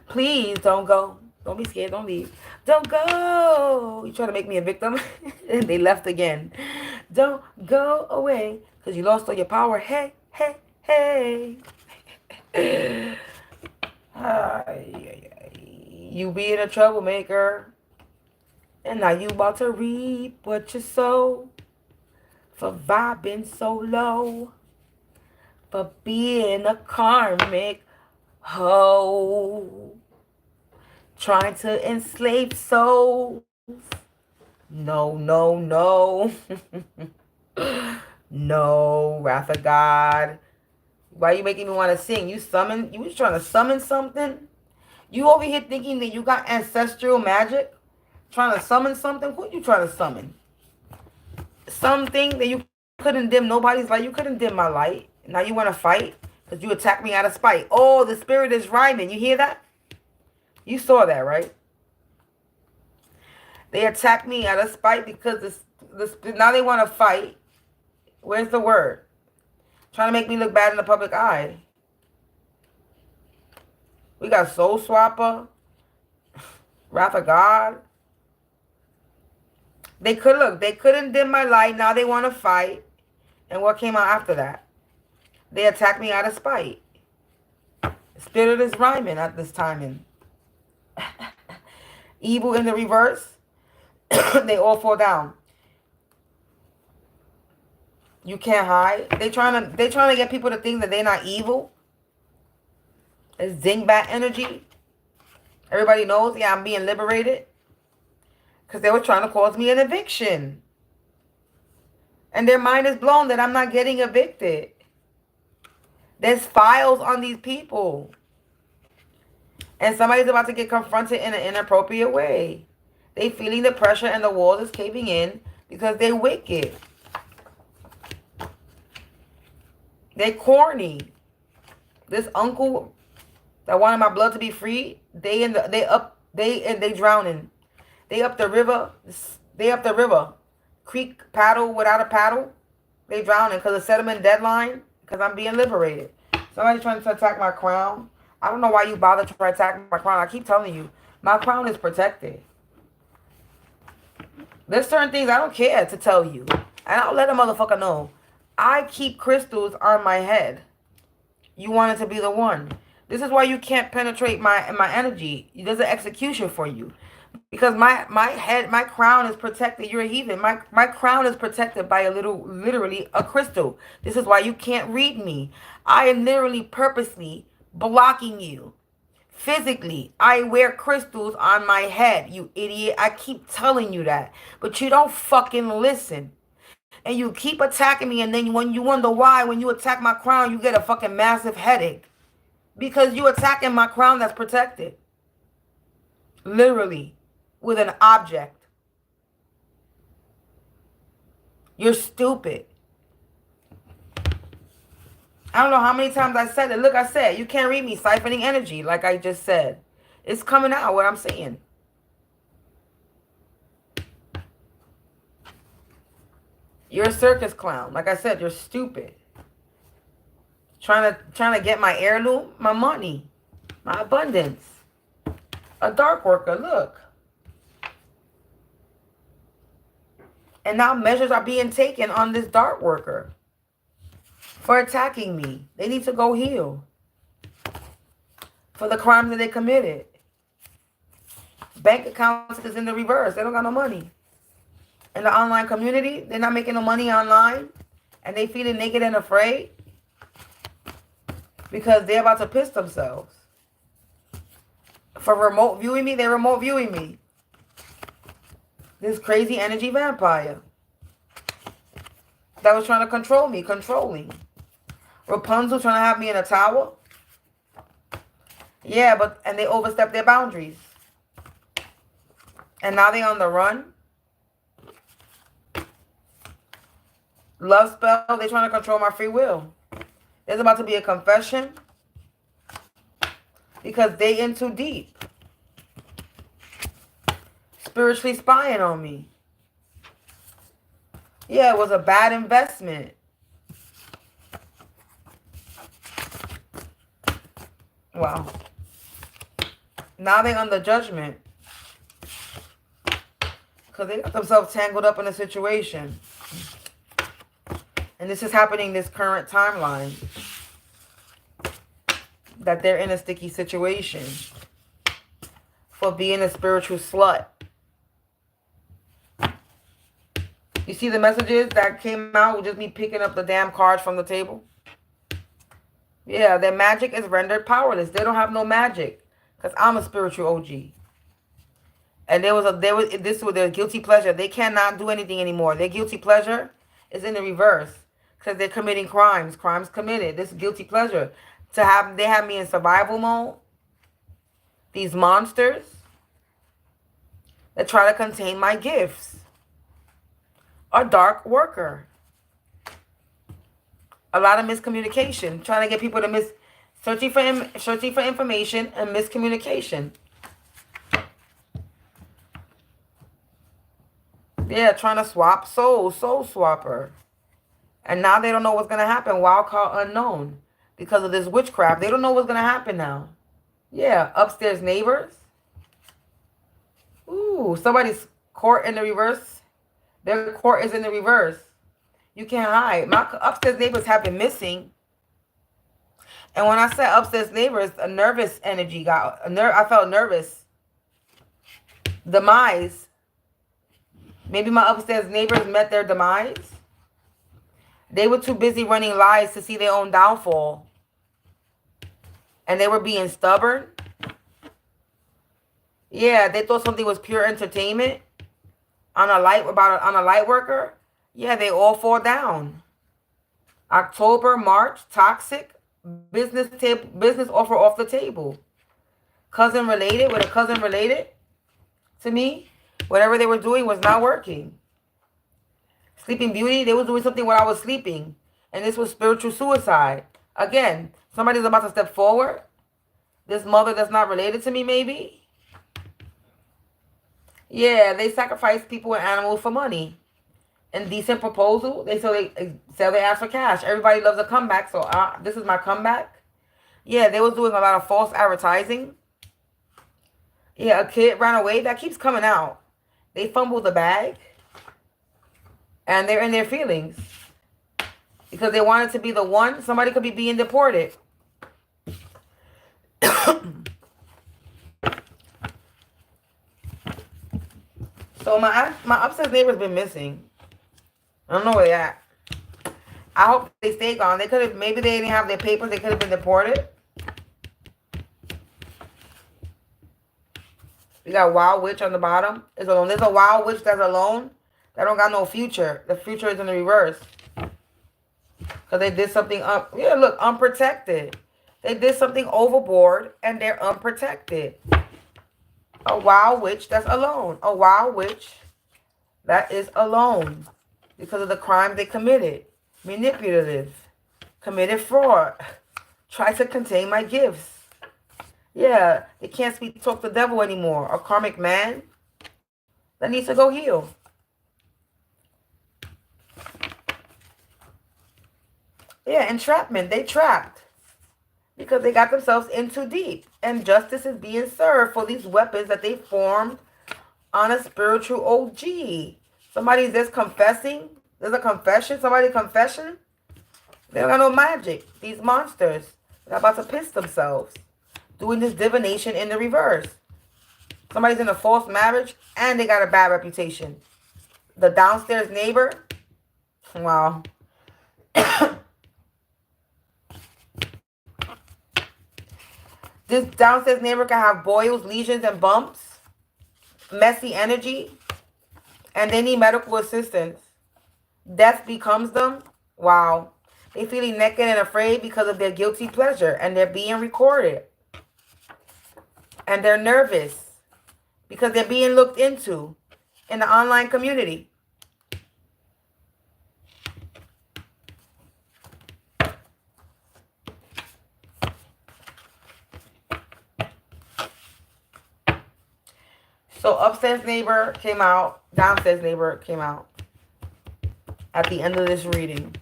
Please don't go. Don't be scared. Don't leave. Don't go. You try to make me a victim. And they left again. Don't go away. Because you lost all your power. Hey, hey, hey. You being a troublemaker. And now you about to reap what you sow. For vibing so low. For being a karmic hoe. Trying to enslave souls. No, no, no. No, wrath of God. Why are you making me want to sing? You was trying to summon something? You over here thinking that you got ancestral magic? Trying to summon something? What you trying to summon? Something that you couldn't dim nobody's light. You couldn't dim my light. Now you want to fight? Because you attacked me out of spite. Oh, the spirit is rhyming. You hear that? You saw that, right? They attacked me out of spite because now they want to fight. Where's the word? Trying to make me look bad in the public eye. We got Soul Swapper. Wrath of God. They couldn't dim my light. Now they want to fight. And what came out after that? They attacked me out of spite. Spirit is rhyming at this timing. Evil in the reverse. They all fall down. You can't hide. They trying to get people to think that they're not evil. It's dingbat energy. Everybody knows, yeah, I'm being liberated. Because they were trying to cause me an eviction. And their mind is blown that I'm not getting evicted. There's files on these people. And somebody's about to get confronted in an inappropriate way. They feeling the pressure and the walls is caving in because they're wicked. They corny. This uncle that wanted my blood to be free, they drowning. They up the river. They up the river. Creek paddle without a paddle. They drowning because of settlement deadline. Because I'm being liberated. Somebody trying to attack my crown. I don't know why you bother to try to attack my crown. I keep telling you, my crown is protected. There's certain things I don't care to tell you. And I'll let a motherfucker know. I keep crystals on my head. You wanted to be the one. This is why you can't penetrate my energy. There's an execution for you. Because my crown is protected. You're a heathen. My crown is protected by literally a crystal. This is why you can't read me. I am literally purposely blocking you. Physically, I wear crystals on my head, you idiot. I keep telling you that. But you don't fucking listen. And you keep attacking me, and then when you wonder why, when you attack my crown, you get a fucking massive headache. Because you attacking my crown that's protected. Literally. With an object. You're stupid. I don't know how many times I said it. Look, I said, you can't read me siphoning energy like I just said. It's coming out what I'm saying. You're a circus clown. Like I said, you're stupid. Trying to get my heirloom, my money, my abundance. A dark worker, look. And now measures are being taken on this dark worker for attacking me. They need to go heal for the crimes that they committed. Bank accounts is in the reverse. They don't got no money. In the online community, they're not making no money online. And they feeling naked and afraid. Because they're about to piss themselves. For remote viewing me, they're remote viewing me. This crazy energy vampire. That was trying to control me, controlling. Rapunzel trying to have me in a tower. Yeah, and they overstepped their boundaries. And now they're on the run. Love spell, they're trying to control my free will. There's about to be a confession. Because they in too deep. Spiritually spying on me. Yeah, it was a bad investment. Wow. Now they're under judgment. Because they got themselves tangled up in a situation. And this is happening this current timeline. That they're in a sticky situation. For being a spiritual slut. You see the messages that came out with just me picking up the damn cards from the table? Yeah, their magic is rendered powerless. They don't have no magic. Because I'm a spiritual OG. And this was their guilty pleasure. They cannot do anything anymore. Their guilty pleasure is in the reverse. Because they're committing crimes. Crimes committed. This guilty pleasure. They have me in survival mode. These monsters that try to contain my gifts. A dark worker. A lot of miscommunication. Trying to get people to searching for information and miscommunication. Yeah, trying to swap souls. Soul swapper. And now they don't know what's going to happen. Wild card unknown. Because of this witchcraft. They don't know what's going to happen now. Yeah, upstairs neighbors. Ooh, somebody's court in the reverse. Their court is in the reverse. You can't hide. My upstairs neighbors have been missing. And when I said upstairs neighbors, a nervous energy I felt nervous. Demise. Maybe my upstairs neighbors met their demise. They were too busy running lies to see their own downfall. And they were being stubborn. Yeah, they thought something was pure entertainment. On a light worker. Yeah, they all fall down. October, March, toxic. Business offer off the table. Cousin related, with a cousin related to me. Whatever they were doing was not working. Sleeping Beauty, they were doing something while I was sleeping. And this was spiritual suicide. Again, somebody's about to step forward. This mother that's not related to me, maybe. Yeah, they sacrifice people and animals for money. Indecent proposal. They sell their ass for cash. Everybody loves a comeback, so this is my comeback. Yeah, they was doing a lot of false advertising. Yeah, a kid ran away. That keeps coming out. They fumbled the bag. And they're in their feelings. Because they wanted to be the one. Somebody could be being deported. So my upstairs neighbor's been missing. I don't know where they're at. I hope they stay gone. They could have, maybe they didn't have their papers. They could have been deported. We got Wild Witch on the bottom. It's alone. There's a Wild Witch that's alone. That don't got no future. The future is in the reverse. Because they did something yeah, look, unprotected. They did something overboard and they're unprotected. A Wild Witch that's alone. A Wild Witch that is alone. Because of the crime they committed. Manipulative. Committed fraud. Try to contain my gifts. Yeah, they can't talk to the devil anymore. A karmic man that needs to go heal. Yeah, entrapment. They trapped. Because they got themselves in too deep. And justice is being served for these weapons that they formed on a spiritual OG. Somebody's just confessing. There's a confession. Somebody confession. They don't got no magic. These monsters. They're about to piss themselves. Doing this divination in the reverse. Somebody's in a false marriage and they got a bad reputation. The downstairs neighbor. Wow. This downstairs neighbor can have boils, lesions, and bumps. Messy energy. And they need medical assistance. Death becomes them. Wow. They feeling naked and afraid because of their guilty pleasure. And they're being recorded. And they're nervous. Because they're being looked into in the online community. So upstairs neighbor came out. Downstairs neighbor came out. At the end of this reading.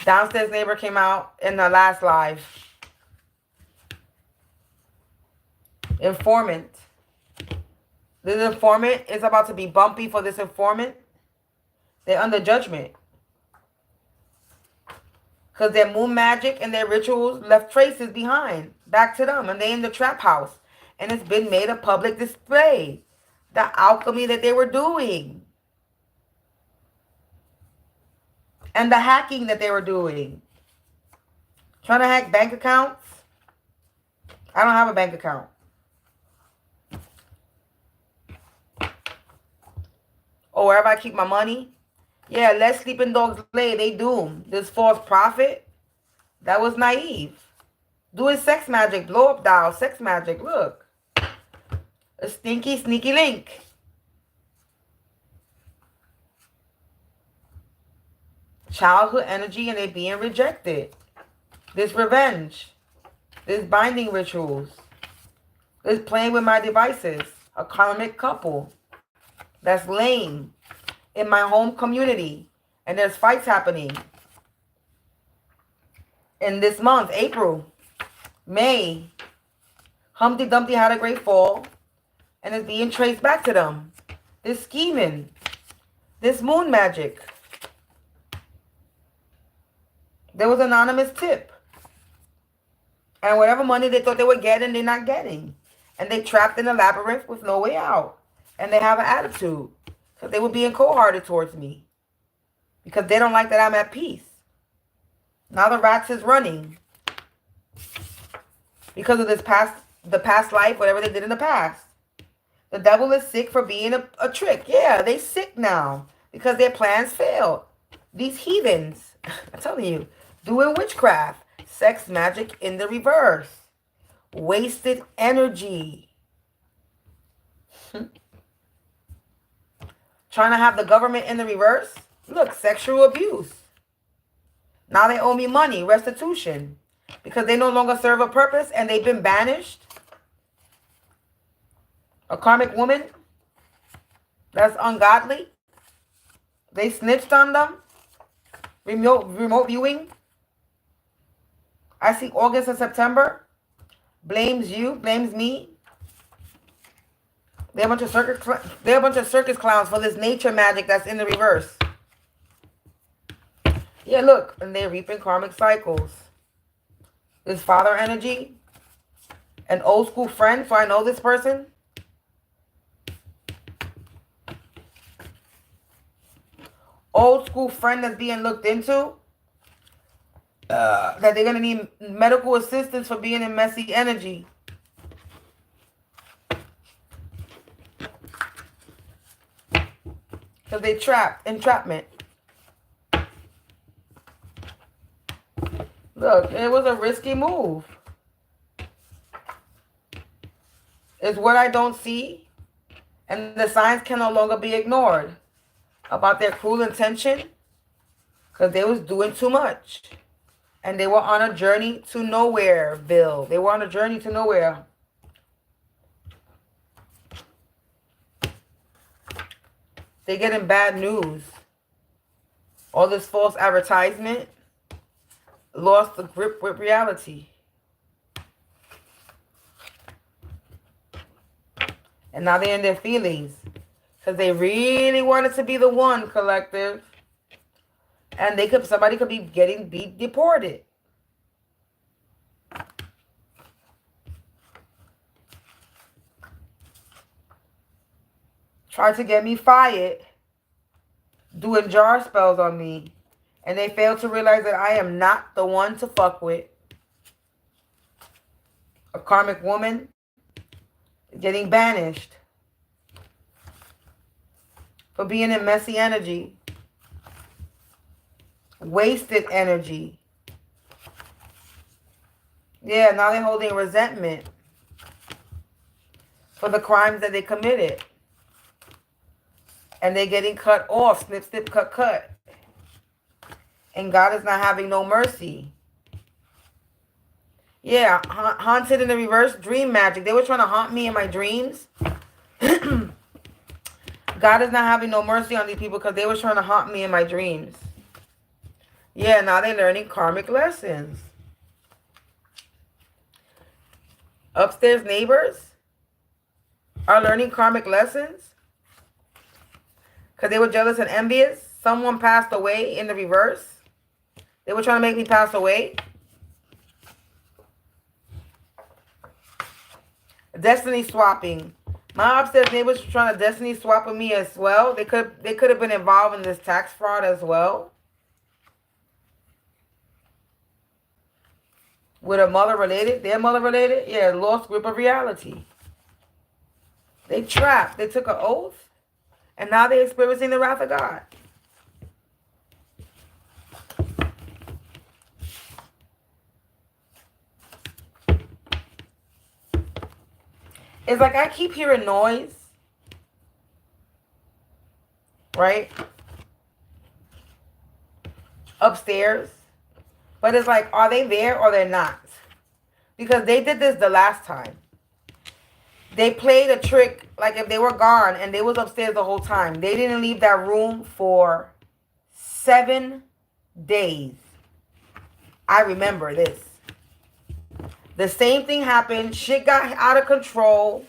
Downstairs neighbor came out in the last live. Informant. This informant is about to be bumpy for this informant. They're under judgment. Because their moon magic and their rituals left traces behind. Back to them. And they in the trap house. And it's been made a public display. The alchemy that they were doing. And the hacking that they were doing. Trying to hack bank accounts. I don't have a bank account. Or wherever I keep my money. Yeah, let sleeping dogs lay. They doomed. This false prophet, that was naive. Doing sex magic. Blow up doll. Sex magic. Look. A stinky, sneaky link. Childhood energy and they being rejected. This revenge. This binding rituals. This playing with my devices. A karmic couple. That's lame. In my home community. And there's fights happening. In this month, April. May. Humpty Dumpty had a great fall. And it's being traced back to them. This scheming. This moon magic. There was an anonymous tip. And whatever money they thought they were getting, they're not getting. And they trapped in a labyrinth with no way out. And they have an attitude. Because they were being cold-hearted towards me. Because they don't like that I'm at peace. Now the rats is running. Because of the past life, whatever they did in the past. The devil is sick for being a trick. Yeah, they sick now. Because their plans failed. These heathens, I'm telling you, doing witchcraft. Sex magic in the reverse. Wasted energy. Trying to have the government in the reverse. Look, sexual abuse. Now they owe me money, restitution. Because they no longer serve a purpose and they've been banished. A karmic woman that's ungodly. They snitched on them. Remote viewing. I see August and September. Blames you, blames me. They're a bunch of circus clowns for this nature magic that's in the reverse. Yeah, look, and they're reaping karmic cycles. This father energy, an old school friend, so I know this person. Old school friend that's being looked into. That they're going to need medical assistance for being in messy energy. Because they entrapment. Look, it was a risky move. It's what I don't see. And the signs can no longer be ignored. About their cruel intention. Because they was doing too much. And they were on a journey to nowhere, Bill. They were on a journey to nowhere. They're getting bad news. All this false advertisement lost the grip with reality. And now they're in their feelings. Because they really wanted to be the one, collective. And somebody could be deported. Tried to get me fired. Doing jar spells on me. And they failed to realize that I am not the one to fuck with. A karmic woman getting banished. For being in messy energy. Wasted energy. Yeah, now they're holding resentment. For the crimes that they committed. And they're getting cut off. Snip, snip, cut, cut. And God is not having no mercy. Yeah, haunted in the reverse. Dream magic. They were trying to haunt me in my dreams. God is not having no mercy on these people because they were trying to haunt me in my dreams. Yeah, now they're learning karmic lessons. Upstairs neighbors. are learning karmic lessons because they were jealous and envious. Someone passed away in the reverse. They were trying to make me pass away. Destiny swapping. My upstairs neighbors were trying to destiny swap with me as well. They could have been involved in this tax fraud as well. With a mother related, their mother related, yeah, lost grip of reality. They trapped. They took an oath, and now they're experiencing the wrath of God. It's like I keep hearing noise, right? Upstairs. But it's like, are they there or they're not? Because they did this the last time. They played a trick, like if they were gone and they was upstairs the whole time. They didn't leave that room for 7 days. I remember this. The same thing happened. Shit got out of control.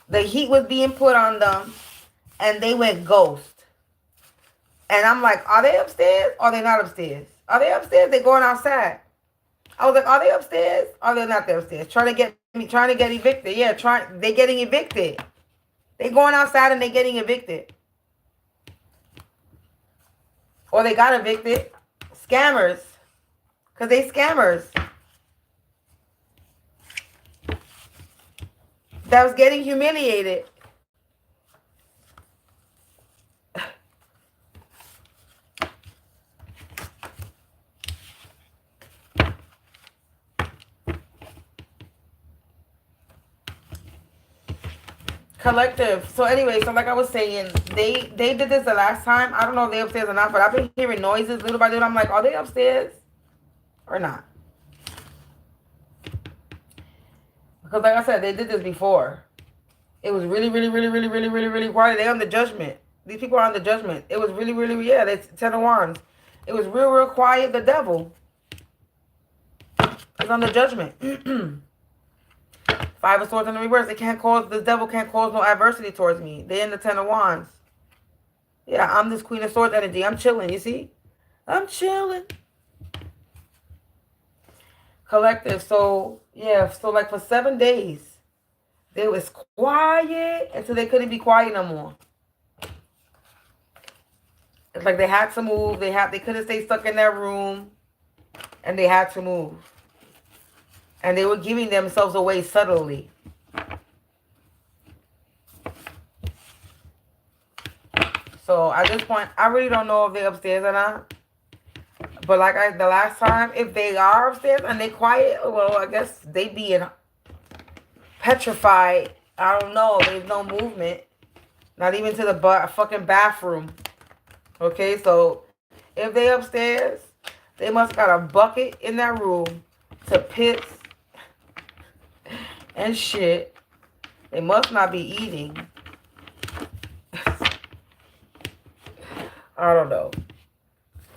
The heat was being put on them. And they went ghost. And I'm like, are they upstairs or are they not upstairs? Are they upstairs? They're going outside. I was like, are they upstairs? Or they're not there upstairs? Trying to get evicted. Yeah, they're getting evicted. They going outside and they're getting evicted. Or they got evicted. Scammers. Because they scammers. That was getting humiliated. Collective. So anyway, so like I was saying, they did this the last time. I don't know if they're upstairs or not, but I've been hearing noises little by little. I'm like, are they upstairs or not? Because like I said, they did this before. It was really quiet. They're on the judgment. These people are on the judgment. It was really, yeah, they 10 of Wands. It was real quiet. The devil is on the judgment. 5 of Swords in the reverse. The devil can't cause no adversity towards me. They're in the 10 of Wands. Yeah, I'm this Queen of Swords energy. I'm chilling, you see? I'm chilling. Collective. So, yeah. So, like, for 7 days, they was quiet until they couldn't be quiet no more. It's like they had to move. They couldn't stay stuck in their room. And they had to move. And they were giving themselves away subtly. So at this point, I really don't know if they're upstairs or not. But like the last time, if they are upstairs and they quiet, well, I guess they being petrified. I don't know. There's no movement. Not even to the fucking bathroom. Okay, so if they upstairs, they must got a bucket in that room to piss and shit. They must not be eating. I don't know.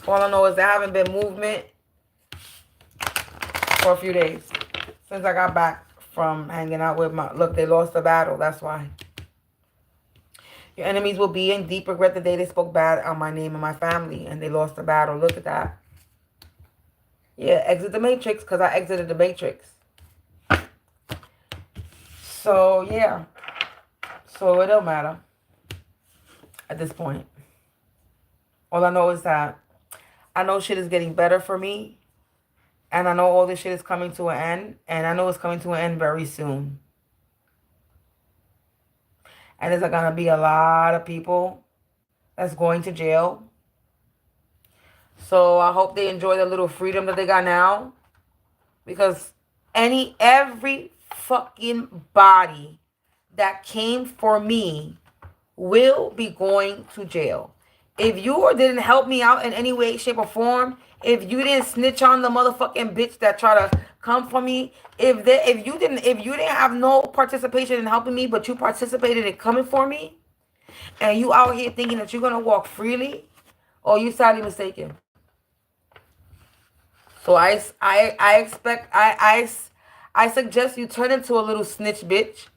All I know is there haven't been movement for a few days since I got back from hanging out with my... Look, they lost the battle. That's why. Your enemies will be in deep regret the day they spoke bad on my name and my family. And they lost the battle. Look at that. Yeah, exit the matrix because I exited the matrix. So, yeah. So, it don't matter at this point. All I know is that I know shit is getting better for me. And I know all this shit is coming to an end. And I know it's coming to an end very soon. And there's going to be a lot of people that's going to jail. So I hope they enjoy the little freedom that they got now. Because every fucking body that came for me will be going to jail. If you didn't help me out in any way, shape, or form, if you didn't snitch on the motherfucking bitch that tried to come for me, if you didn't have no participation in helping me, but you participated in coming for me, and you out here thinking that you're gonna walk freely, or you sadly mistaken. So I suggest you turn into a little snitch bitch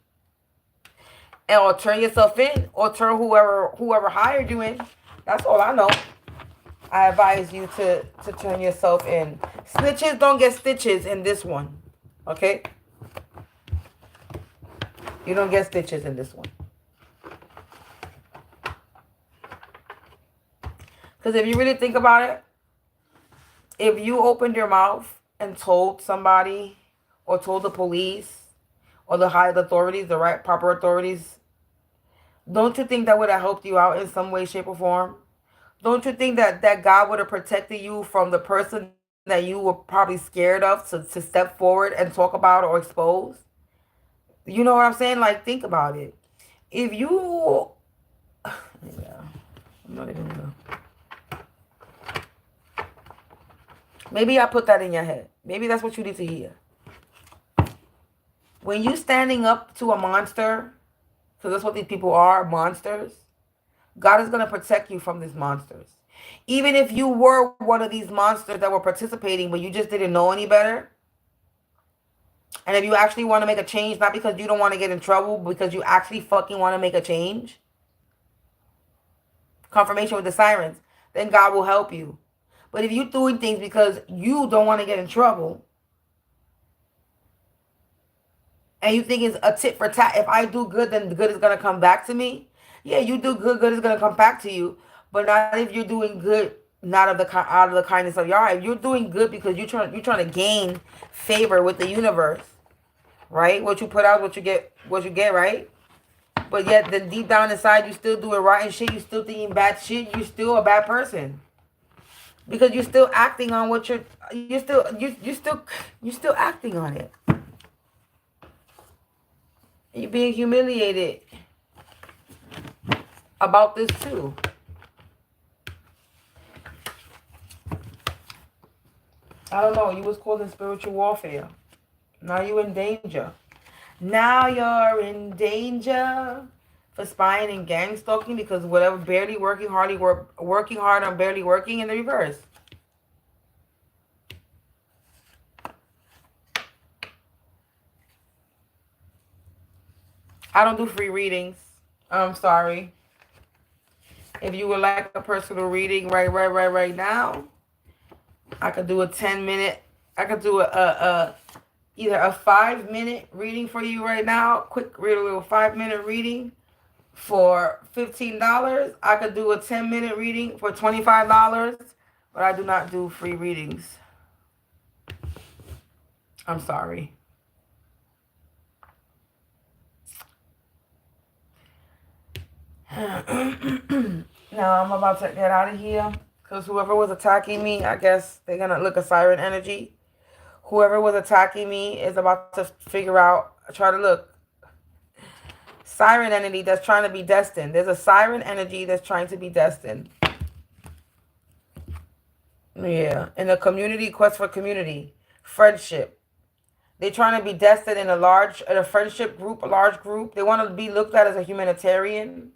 or turn yourself in, or turn whoever hired you in. That's all I know. I advise you to turn yourself in. Snitches don't get stitches in this one. Okay? You don't get stitches in this one. Because if you really think about it, if you opened your mouth and told somebody or told the police or the higher authorities, the right proper authorities, don't you think that would have helped you out in some way, shape, or form? Don't you think that God would have protected you from the person that you were probably scared of to step forward and talk about or expose? You know what I'm saying? Like, think about it. If you... Yeah, I'm not even gonna... Maybe I put that in your head. Maybe that's what you need to hear. When you standing up to a monster, because that's what these people are, monsters, God is going to protect you from these monsters. Even if you were one of these monsters that were participating, but you just didn't know any better. And if you actually want to make a change, not because you don't want to get in trouble, because you actually fucking want to make a change, confirmation with the sirens, then God will help you. But if you're doing things because you don't want to get in trouble, and you think it's a tit for tat, if I do good, then the good is going to come back to me. Yeah, you do good, good is going to come back to you. But not if you're doing good, not out of the kindness of your heart. If you're doing good because you're trying to gain favor with the universe, right? What you put out, what you get, right? But yet, then deep down inside, you still doing rotten shit. You still thinking bad shit. You're still a bad person. Because you're still acting on what you're still acting on it. You're being humiliated about this too. I don't know. You was called in spiritual warfare. Now you're in danger. Now you're in danger for spying and gang stalking because whatever, barely working hard on barely working in the reverse. I don't do free readings. I'm sorry. If you would like a personal reading right now, I could do a 10-minute. I could do either a 5-minute reading for you right now. Quick little 5-minute reading for $15. I could do a 10-minute reading for $25. But I do not do free readings. I'm sorry. Now I'm about to get out of here because whoever was attacking me, I guess they're gonna look at siren energy. Whoever was attacking me is about to figure out, try to look. Siren energy that's trying to be destined. There's a siren energy that's trying to be destined. Yeah, in a community, quest for community, friendship. They're trying to be destined in a friendship group, a large group. They want to be looked at as a humanitarian.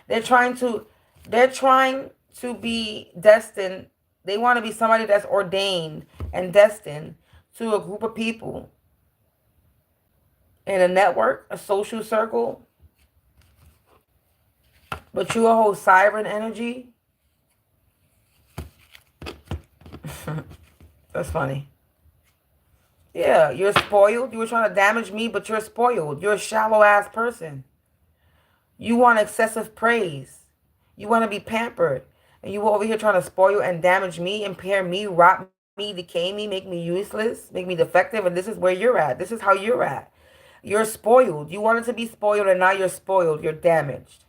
They're trying to be destined. They want to be somebody that's ordained and destined to a group of people in a network, a social circle. But you a whole siren energy. That's funny. Yeah, you're spoiled. You were trying to damage me, but you're spoiled. You're a shallow ass person. You want excessive praise. You want to be pampered. And you were over here trying to spoil and damage me, impair me, rot me, decay me, make me useless, make me defective. And this is where you're at. This is how you're at. You're spoiled. You wanted to be spoiled and now you're spoiled. You're damaged.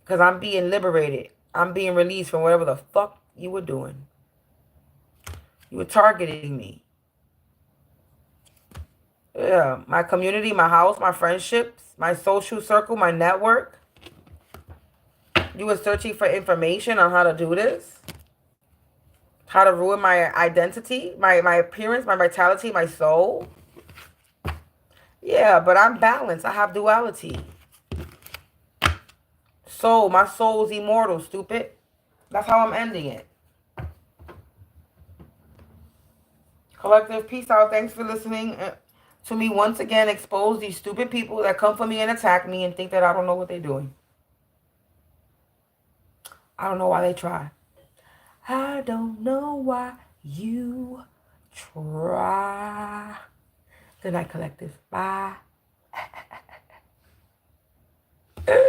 Because I'm being liberated. I'm being released from whatever the fuck you were doing. You were targeting me. Yeah, my community, my house, my friendships, my social circle, my network. You were searching for information on how to do this. How to ruin my identity, my appearance, my vitality, my soul. Yeah, but I'm balanced. I have duality. Soul, my soul is immortal, stupid. That's how I'm ending it. Collective, peace out. Thanks for listening. To me, once again, expose these stupid people that come for me and attack me and think that I don't know what they're doing. I don't know why they try. I don't know why you try. Good night, collective. Bye.